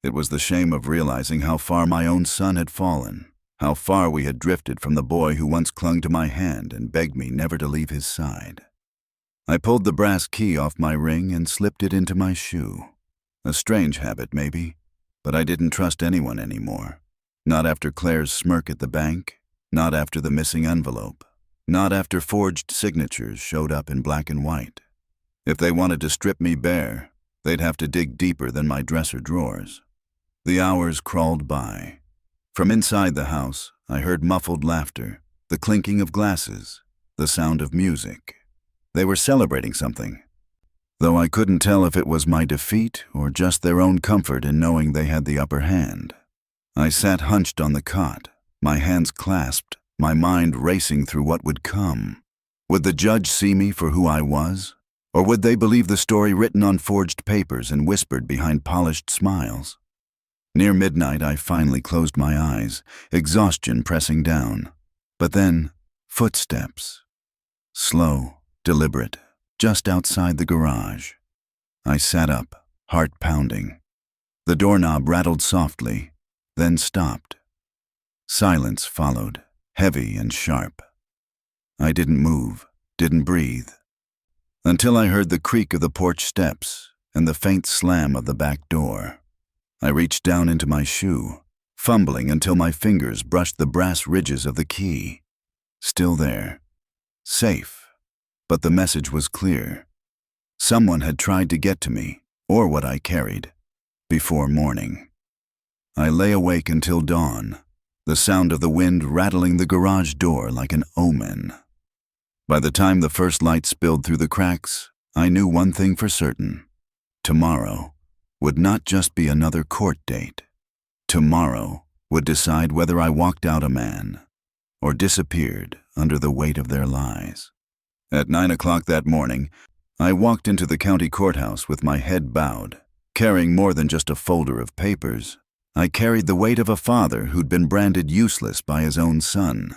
It was the shame of realizing how far my own son had fallen, how far we had drifted from the boy who once clung to my hand and begged me never to leave his side. I pulled the brass key off my ring and slipped it into my shoe. A strange habit, maybe, but I didn't trust anyone anymore. Not after Claire's smirk at the bank, not after the missing envelope, not after forged signatures showed up in black and white. If they wanted to strip me bare, they'd have to dig deeper than my dresser drawers. The hours crawled by. From inside the house, I heard muffled laughter, the clinking of glasses, the sound of music. They were celebrating something, though I couldn't tell if it was my defeat or just their own comfort in knowing they had the upper hand. I sat hunched on the cot, my hands clasped, my mind racing through what would come. Would the judge see me for who I was? Or would they believe the story written on forged papers and whispered behind polished smiles? Near midnight, I finally closed my eyes, exhaustion pressing down. But then, footsteps. Slow, deliberate, just outside the garage. I sat up, heart pounding. The doorknob rattled softly, then stopped. Silence followed, heavy and sharp. I didn't move, didn't breathe, until I heard the creak of the porch steps and the faint slam of the back door. I reached down into my shoe, fumbling until my fingers brushed the brass ridges of the key. Still there. Safe. But the message was clear. Someone had tried to get to me, or what I carried, before morning. I lay awake until dawn, the sound of the wind rattling the garage door like an omen. By the time the first light spilled through the cracks, I knew one thing for certain. Tomorrow would not just be another court date. Tomorrow would decide whether I walked out a man or disappeared under the weight of their lies. At 9 o'clock that morning, I walked into the county courthouse with my head bowed, carrying more than just a folder of papers. I carried the weight of a father who'd been branded useless by his own son.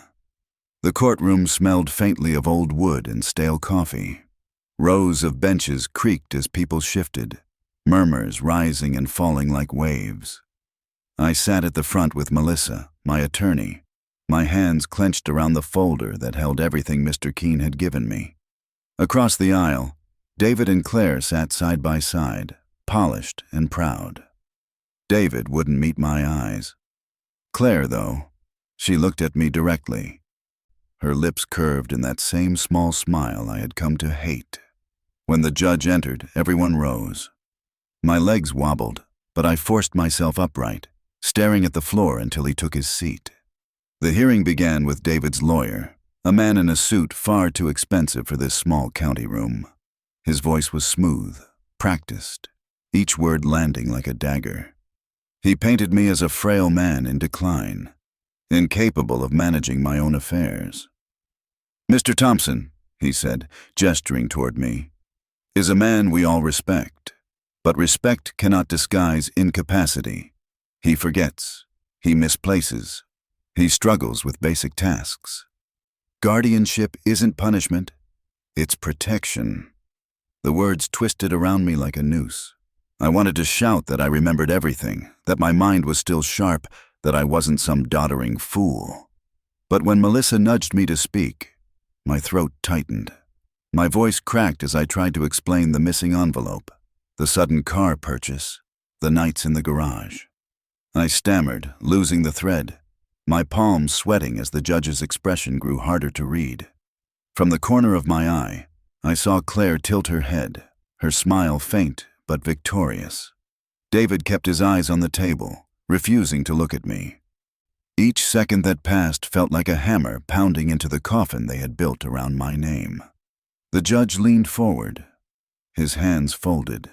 The courtroom smelled faintly of old wood and stale coffee. Rows of benches creaked as people shifted, murmurs rising and falling like waves. I sat at the front with Melissa, my attorney, my hands clenched around the folder that held everything Mr. Keene had given me. Across the aisle, David and Claire sat side by side, polished and proud. David wouldn't meet my eyes. Claire, though, she looked at me directly. Her lips curved in that same small smile I had come to hate. When the judge entered, everyone rose. My legs wobbled, but I forced myself upright, staring at the floor until he took his seat. The hearing began with David's lawyer, a man in a suit far too expensive for this small county room. His voice was smooth, practiced, each word landing like a dagger. He painted me as a frail man in decline, incapable of managing my own affairs. "Mr. Thompson," he said, gesturing toward me, "is a man we all respect. But respect cannot disguise incapacity. He forgets. He misplaces. He struggles with basic tasks. Guardianship isn't punishment. It's protection." The words twisted around me like a noose. I wanted to shout that I remembered everything, that my mind was still sharp, that I wasn't some doddering fool. But when Melissa nudged me to speak, my throat tightened. My voice cracked as I tried to explain the missing envelope, the sudden car purchase, the nights in the garage. I stammered, losing the thread, my palms sweating as the judge's expression grew harder to read. From the corner of my eye, I saw Claire tilt her head, her smile faint but victorious. David kept his eyes on the table, refusing to look at me. Each second that passed felt like a hammer pounding into the coffin they had built around my name. The judge leaned forward, his hands folded.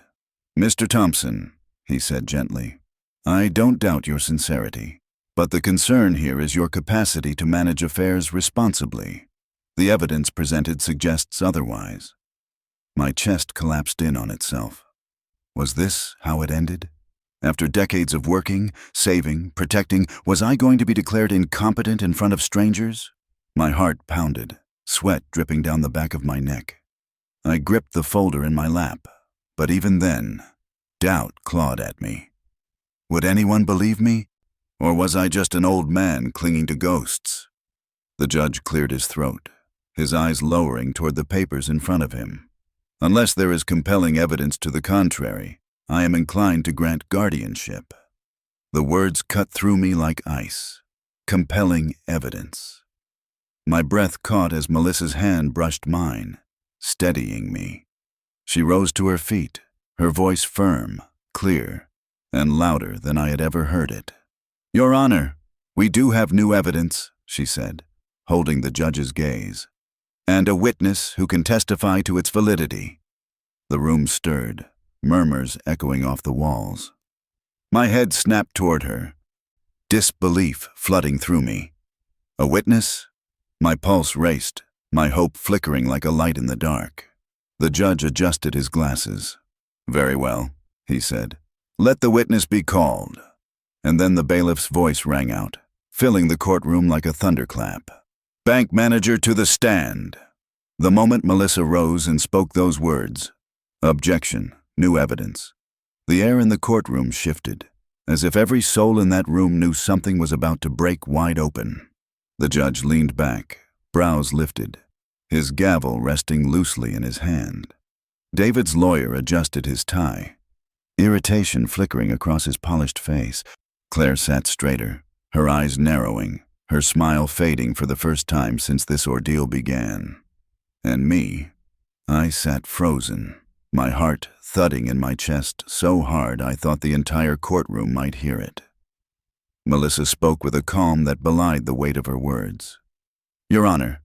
"Mr. Thompson," he said gently, "I don't doubt your sincerity, but the concern here is your capacity to manage affairs responsibly. The evidence presented suggests otherwise." My chest collapsed in on itself. Was this how it ended? After decades of working, saving, protecting, was I going to be declared incompetent in front of strangers? My heart pounded, sweat dripping down the back of my neck. I gripped the folder in my lap, but even then, doubt clawed at me. Would anyone believe me? Or was I just an old man clinging to ghosts? The judge cleared his throat, his eyes lowering toward the papers in front of him. "Unless there is compelling evidence to the contrary, I am inclined to grant guardianship." The words cut through me like ice. Compelling evidence. My breath caught as Melissa's hand brushed mine, steadying me. She rose to her feet, her voice firm, clear, and louder than I had ever heard it. "Your Honor, we do have new evidence," she said, holding the judge's gaze, "and a witness who can testify to its validity." The room stirred, murmurs echoing off the walls. My head snapped toward her, disbelief flooding through me. A witness? My pulse raced, my hope flickering like a light in the dark. The judge adjusted his glasses. "Very well," he said. "Let the witness be called." And then the bailiff's voice rang out, filling the courtroom like a thunderclap. "Bank manager to the stand." The moment Melissa rose and spoke those words, objection, new evidence, the air in the courtroom shifted. as if every soul in that room knew something was about to break wide open. The judge leaned back, brows lifted, his gavel resting loosely in his hand. David's lawyer adjusted his tie, irritation flickering across his polished face. Claire sat straighter, her eyes narrowing, her smile fading for the first time since this ordeal began. And me, I sat frozen, my heart thudding in my chest so hard I thought the entire courtroom might hear it. Melissa spoke with a calm that belied the weight of her words. "Your Honor,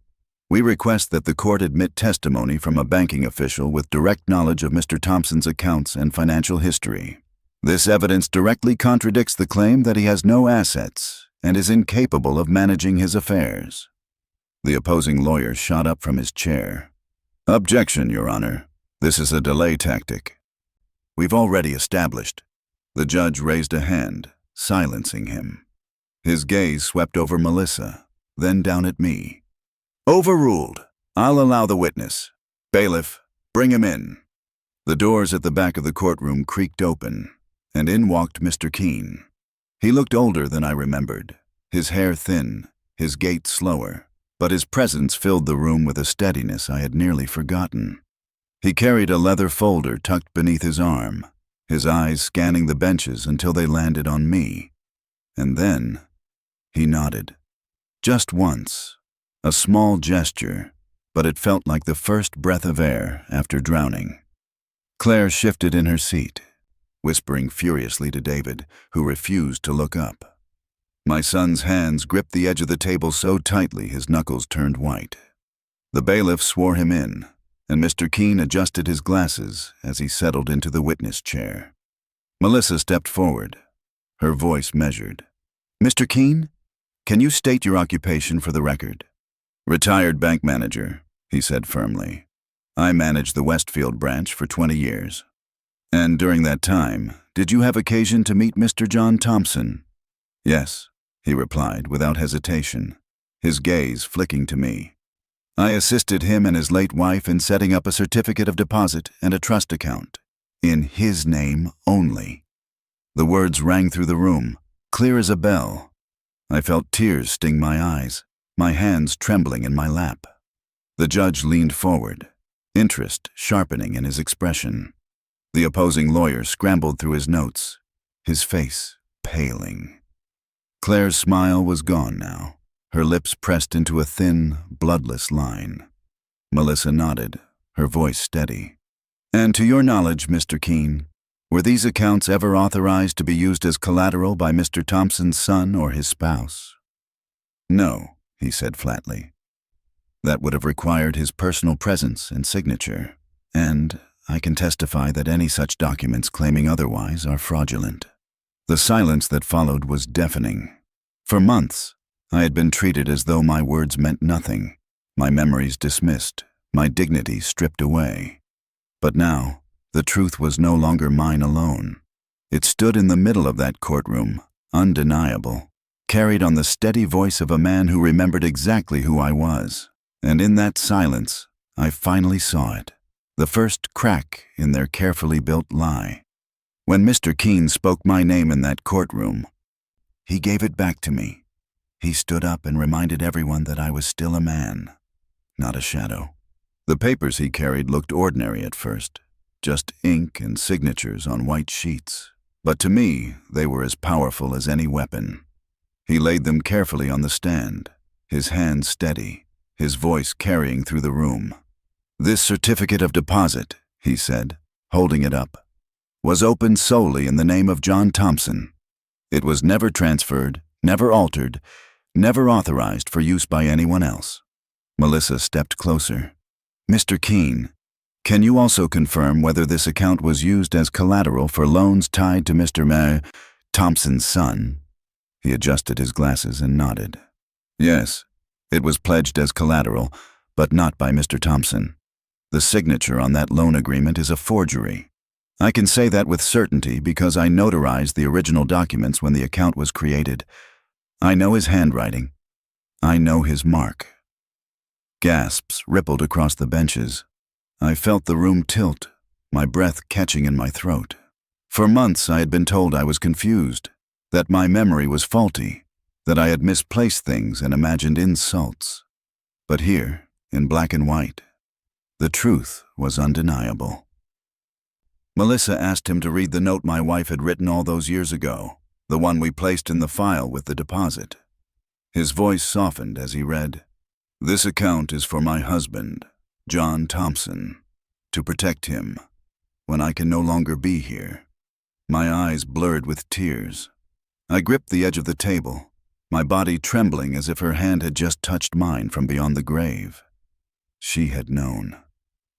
we request that the court admit testimony from a banking official with direct knowledge of Mr. Thompson's accounts and financial history. This evidence directly contradicts the claim that he has no assets and is incapable of managing his affairs." The opposing lawyer shot up from his chair. "Objection, Your Honor. This is a delay tactic." "We've already established." The judge raised a hand, silencing him. His gaze swept over Melissa, then down at me. "Overruled. I'll allow the witness. Bailiff, bring him in." The doors at the back of the courtroom creaked open, and in walked Mr. Keene. He looked older than I remembered, his hair thin, his gait slower, but his presence filled the room with a steadiness I had nearly forgotten. He carried a leather folder tucked beneath his arm, his eyes scanning the benches until they landed on me. And then he nodded. Just once, a small gesture, but it felt like the first breath of air after drowning. Claire shifted in her seat, whispering furiously to David, who refused to look up. My son's hands gripped the edge of the table so tightly his knuckles turned white. The bailiff swore him in, and Mr. Keene adjusted his glasses as he settled into the witness chair. Melissa stepped forward, her voice measured. "Mr. Keene, can you state your occupation for the record?" "Retired bank manager," he said firmly. "I managed the Westfield branch for 20 years. And during that time, did you have occasion to meet Mr. John Thompson?" "Yes," he replied without hesitation, his gaze flicking to me. "I assisted him and his late wife in setting up a certificate of deposit and a trust account, in his name only." The words rang through the room, clear as a bell. I felt tears sting my eyes, my hands trembling in my lap. The judge leaned forward, interest sharpening in his expression. The opposing lawyer scrambled through his notes, his face paling. Claire's smile was gone now, her lips pressed into a thin, bloodless line. Melissa nodded, her voice steady. "And to your knowledge, Mr. Keene, were these accounts ever authorized to be used as collateral by Mr. Thompson's son or his spouse?" "No," he said flatly. "That would have required his personal presence and signature, and I can testify that any such documents claiming otherwise are fraudulent." The silence that followed was deafening. For months, I had been treated as though my words meant nothing, my memories dismissed, my dignity stripped away. But now, the truth was no longer mine alone. It stood in the middle of that courtroom, undeniable, carried on the steady voice of a man who remembered exactly who I was. And in that silence, I finally saw it, the first crack in their carefully built lie. When Mr. Keene spoke my name in that courtroom, he gave it back to me. He stood up and reminded everyone that I was still a man, not a shadow. The papers he carried looked ordinary at first, just ink and signatures on white sheets. But to me, they were as powerful as any weapon. He laid them carefully on the stand, his hand steady, his voice carrying through the room. "This certificate of deposit," he said, holding it up, "was opened solely in the name of John Thompson. It was never transferred, never altered, never authorized for use by anyone else." Melissa stepped closer. "Mr. Keene, can you also confirm whether this account was used as collateral for loans tied to Mr. Thompson's son?" He adjusted his glasses and nodded. "Yes, it was pledged as collateral, but not by Mr. Thompson. The signature on that loan agreement is a forgery. I can say that with certainty because I notarized the original documents when the account was created. I know his handwriting. I know his mark." Gasps rippled across the benches. I felt the room tilt, my breath catching in my throat. For months I had been told I was confused, that my memory was faulty, that I had misplaced things and imagined insults. But here, in black and white, the truth was undeniable. Melissa asked him to read the note my wife had written all those years ago, the one we placed in the file with the deposit. His voice softened as he read, "This account is for my husband, John Thompson, to protect him when I can no longer be here." My eyes blurred with tears. I gripped the edge of the table, my body trembling as if her hand had just touched mine from beyond the grave. She had known.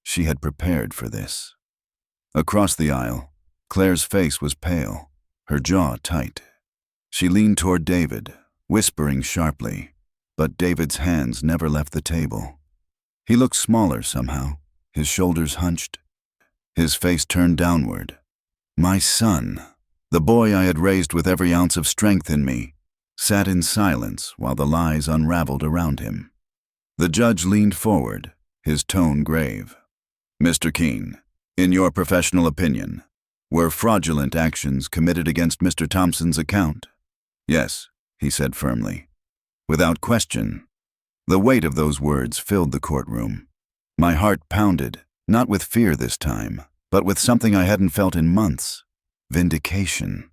She had prepared for this. Across the aisle, Claire's face was pale, her jaw tight. She leaned toward David, whispering sharply, but David's hands never left the table. He looked smaller somehow, his shoulders hunched, his face turned downward. My son, the boy I had raised with every ounce of strength in me, sat in silence while the lies unraveled around him. The judge leaned forward, his tone grave. "Mr. Keene, in your professional opinion, were fraudulent actions committed against Mr. Thompson's account?" "Yes," he said firmly. Without question. The weight of those words filled the courtroom. My heart pounded, not with fear this time, but with something I hadn't felt in months: vindication.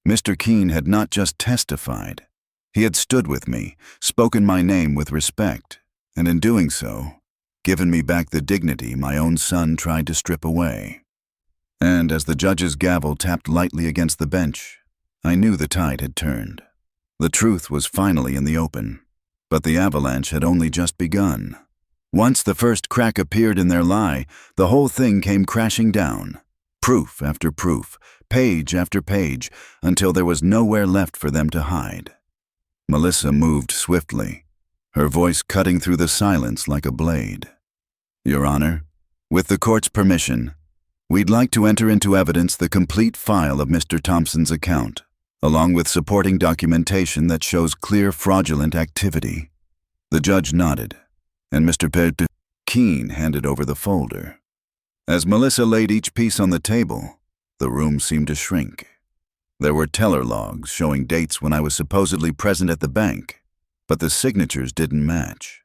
Mr. Keene had not just testified. He had stood with me, spoken my name with respect, and in doing so, given me back the dignity my own son tried to strip away. And as the judge's gavel tapped lightly against the bench, I knew the tide had turned. The truth was finally in the open, but the avalanche had only just begun. Once the first crack appeared in their lie, the whole thing came crashing down. Proof after proof, page after page, until there was nowhere left for them to hide. Melissa moved swiftly, her voice cutting through the silence like a blade. "Your Honor, with the court's permission, we'd like to enter into evidence the complete file of Mr. Thompson's account, along with supporting documentation that shows clear fraudulent activity." The judge nodded, and Mr. Keene handed over the folder. As Melissa laid each piece on the table, the room seemed to shrink. There were teller logs showing dates when I was supposedly present at the bank, but the signatures didn't match.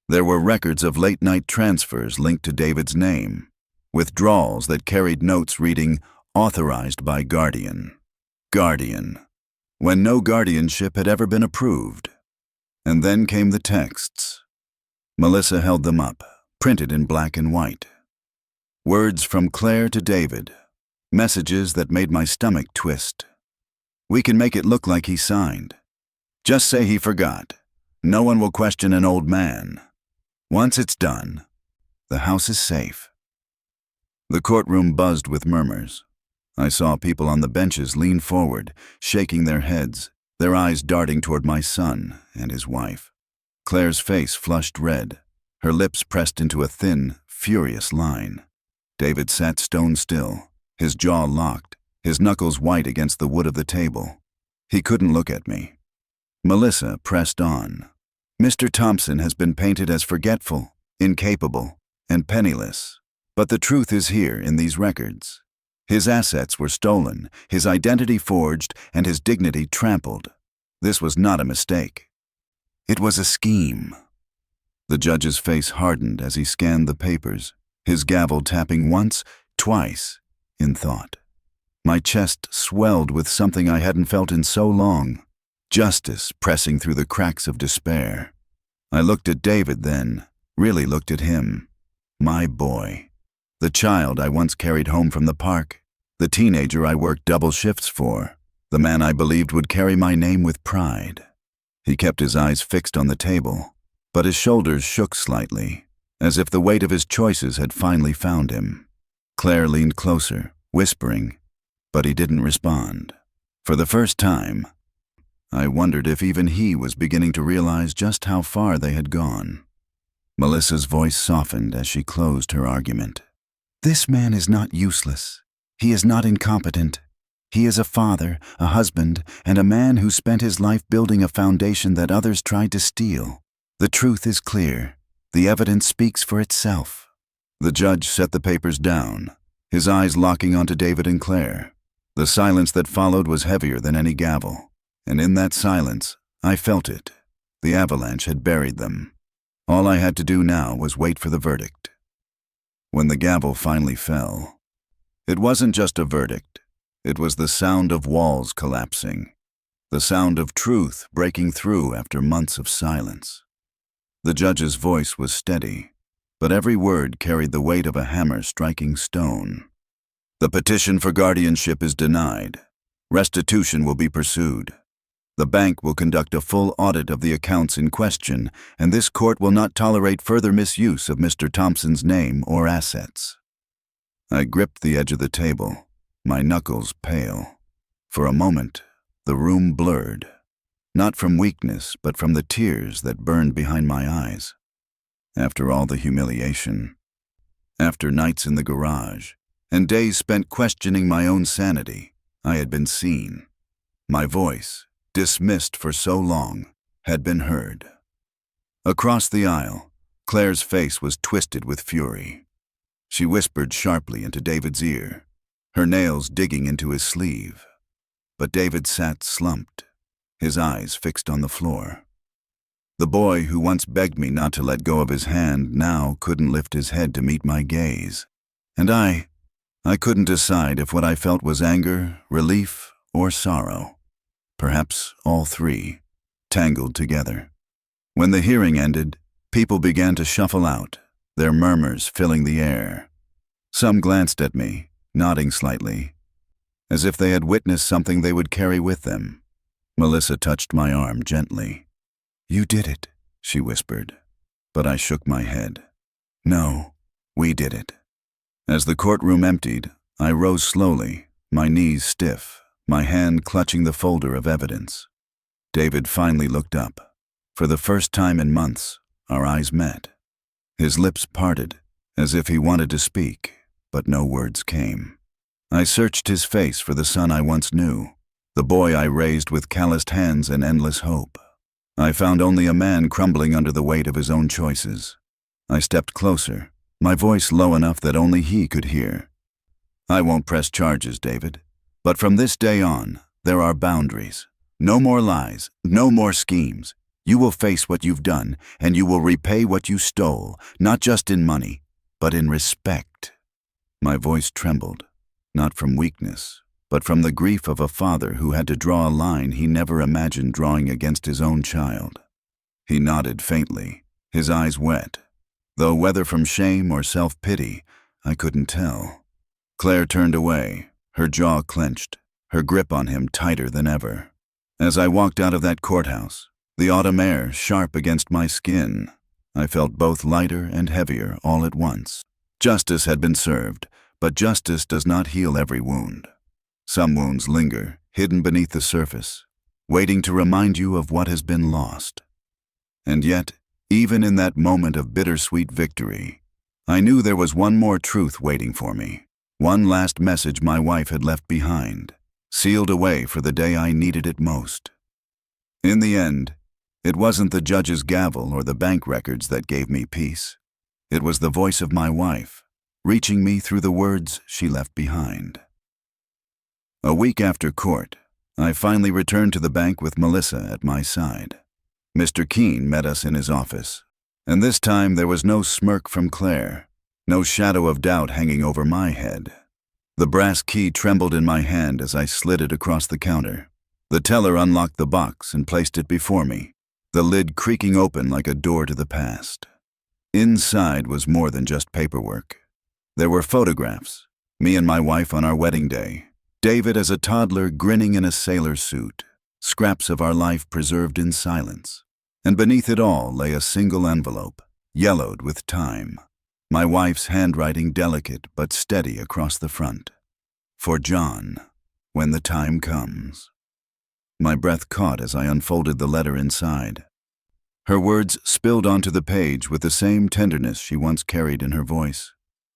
There were records of late-night transfers linked to David's name, withdrawals that carried notes reading, "Authorized by Guardian." Guardian, when no guardianship had ever been approved. And then came the texts. Melissa held them up, printed in black and white. Words from Claire to David, messages that made my stomach twist. "We can make it look like he signed. Just say he forgot. No one will question an old man. Once it's done, the house is safe." The courtroom buzzed with murmurs. I saw people on the benches lean forward, shaking their heads, their eyes darting toward my son and his wife. Claire's face flushed red, her lips pressed into a thin, furious line. David sat stone still, his jaw locked, his knuckles white against the wood of the table. He couldn't look at me. Melissa pressed on. "Mr. Thompson has been painted as forgetful, incapable, and penniless. But the truth is here in these records. His assets were stolen, his identity forged, and his dignity trampled. This was not a mistake. It was a scheme." The judge's face hardened as he scanned the papers, his gavel tapping once, twice, in thought. My chest swelled with something I hadn't felt in so long: justice pressing through the cracks of despair. I looked at David then, really looked at him. My boy. The child I once carried home from the park. The teenager I worked double shifts for. The man I believed would carry my name with pride. He kept his eyes fixed on the table, but his shoulders shook slightly, as if the weight of his choices had finally found him. Claire leaned closer, whispering, but he didn't respond. For the first time, I wondered if even he was beginning to realize just how far they had gone. Melissa's voice softened as she closed her argument. "This man is not useless. He is not incompetent. He is a father, a husband, and a man who spent his life building a foundation that others tried to steal. The truth is clear. The evidence speaks for itself." The judge set the papers down, his eyes locking onto David and Claire. The silence that followed was heavier than any gavel, and in that silence, I felt it. The avalanche had buried them. All I had to do now was wait for the verdict. When the gavel finally fell, it wasn't just a verdict. It was the sound of walls collapsing, the sound of truth breaking through after months of silence. The judge's voice was steady, but every word carried the weight of a hammer striking stone. The petition for guardianship is denied. Restitution will be pursued. The bank will conduct a full audit of the accounts in question, and this court will not tolerate further misuse of Mr. Thompson's name or assets. I gripped the edge of the table, my knuckles pale. For a moment, the room blurred, not from weakness, but from the tears that burned behind my eyes. After all the humiliation, after nights in the garage, and days spent questioning my own sanity, I had been seen. My voice, dismissed for so long, had been heard. Across the aisle, Claire's face was twisted with fury. She whispered sharply into David's ear, her nails digging into his sleeve. But David sat slumped, his eyes fixed on the floor. The boy who once begged me not to let go of his hand now couldn't lift his head to meet my gaze. And I couldn't decide if what I felt was anger, relief, or sorrow. Perhaps all three, tangled together. When the hearing ended, people began to shuffle out, their murmurs filling the air. Some glanced at me, nodding slightly, as if they had witnessed something they would carry with them. Melissa touched my arm gently. "You did it," she whispered, but I shook my head. "No, we did it." As the courtroom emptied, I rose slowly, my knees stiff, my hand clutching the folder of evidence. David finally looked up. For the first time in months, our eyes met. His lips parted, as if he wanted to speak, but no words came. I searched his face for the son I once knew, the boy I raised with calloused hands and endless hope. I found only a man crumbling under the weight of his own choices. I stepped closer, my voice low enough that only he could hear. "I won't press charges, David. But from this day on, there are boundaries. No more lies, no more schemes. You will face what you've done, and you will repay what you stole, not just in money, but in respect." My voice trembled, not from weakness, but from the grief of a father who had to draw a line he never imagined drawing against his own child. He nodded faintly, his eyes wet, though whether from shame or self-pity, I couldn't tell. Claire turned away, her jaw clenched, her grip on him tighter than ever. As I walked out of that courthouse, the autumn air sharp against my skin, I felt both lighter and heavier all at once. Justice had been served, but justice does not heal every wound. Some wounds linger, hidden beneath the surface, waiting to remind you of what has been lost. And yet, even in that moment of bittersweet victory, I knew there was one more truth waiting for me, one last message my wife had left behind, sealed away for the day I needed it most. In the end, it wasn't the judge's gavel or the bank records that gave me peace. It was the voice of my wife, reaching me through the words she left behind. A week after court, I finally returned to the bank with Melissa at my side. Mr. Keene met us in his office, and this time there was no smirk from Claire, no shadow of doubt hanging over my head. The brass key trembled in my hand as I slid it across the counter. The teller unlocked the box and placed it before me, the lid creaking open like a door to the past. Inside was more than just paperwork. There were photographs, me and my wife on our wedding day, David as a toddler grinning in a sailor suit, scraps of our life preserved in silence. And beneath it all lay a single envelope, yellowed with time, my wife's handwriting delicate but steady across the front. "For John, when the time comes." My breath caught as I unfolded the letter inside. Her words spilled onto the page with the same tenderness she once carried in her voice.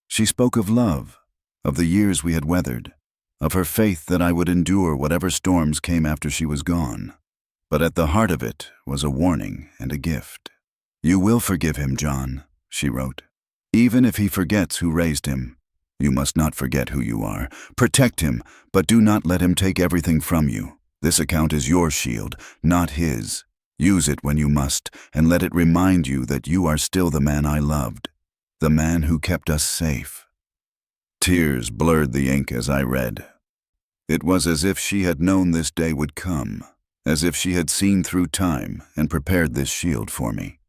She spoke of love, of the years we had weathered, of her faith that I would endure whatever storms came after she was gone. But at the heart of it was a warning and a gift. "You will forgive him, John," she wrote, "even if he forgets who raised him. You must not forget who you are. Protect him, but do not let him take everything from you. This account is your shield, not his. Use it when you must, and let it remind you that you are still the man I loved, the man who kept us safe. Tears blurred the ink as I read. It was as if she had known this day would come, as if she had seen through time and prepared this shield for me.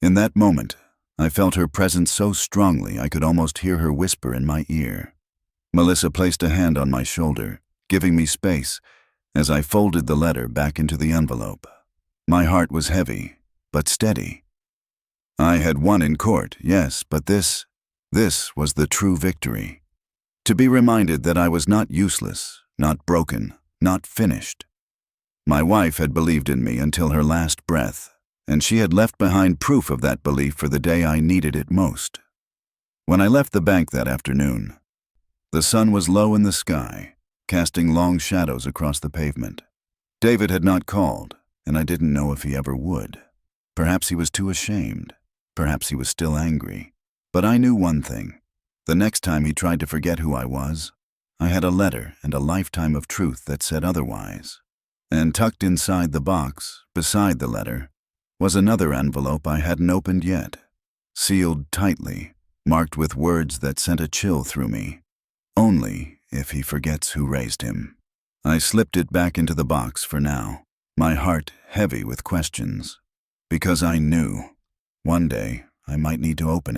In that moment, I felt her presence so strongly I could almost hear her whisper in my ear. Melissa placed a hand on my shoulder, giving me space as I folded the letter back into the envelope. My heart was heavy, but steady. I had won in court, yes, but this was the true victory. To be reminded that I was not useless, not broken, not finished. My wife had believed in me until her last breath, and she had left behind proof of that belief for the day I needed it most. When I left the bank that afternoon, the sun was low in the sky, casting long shadows across the pavement. David had not called, and I didn't know if he ever would. Perhaps he was too ashamed. Perhaps he was still angry. But I knew one thing. The next time he tried to forget who I was, I had a letter and a lifetime of truth that said otherwise. And tucked inside the box, beside the letter, was another envelope I hadn't opened yet, sealed tightly, marked with words that sent a chill through me. Only if he forgets who raised him. I slipped it back into the box for now, my heart heavy with questions, because I knew one day I might need to open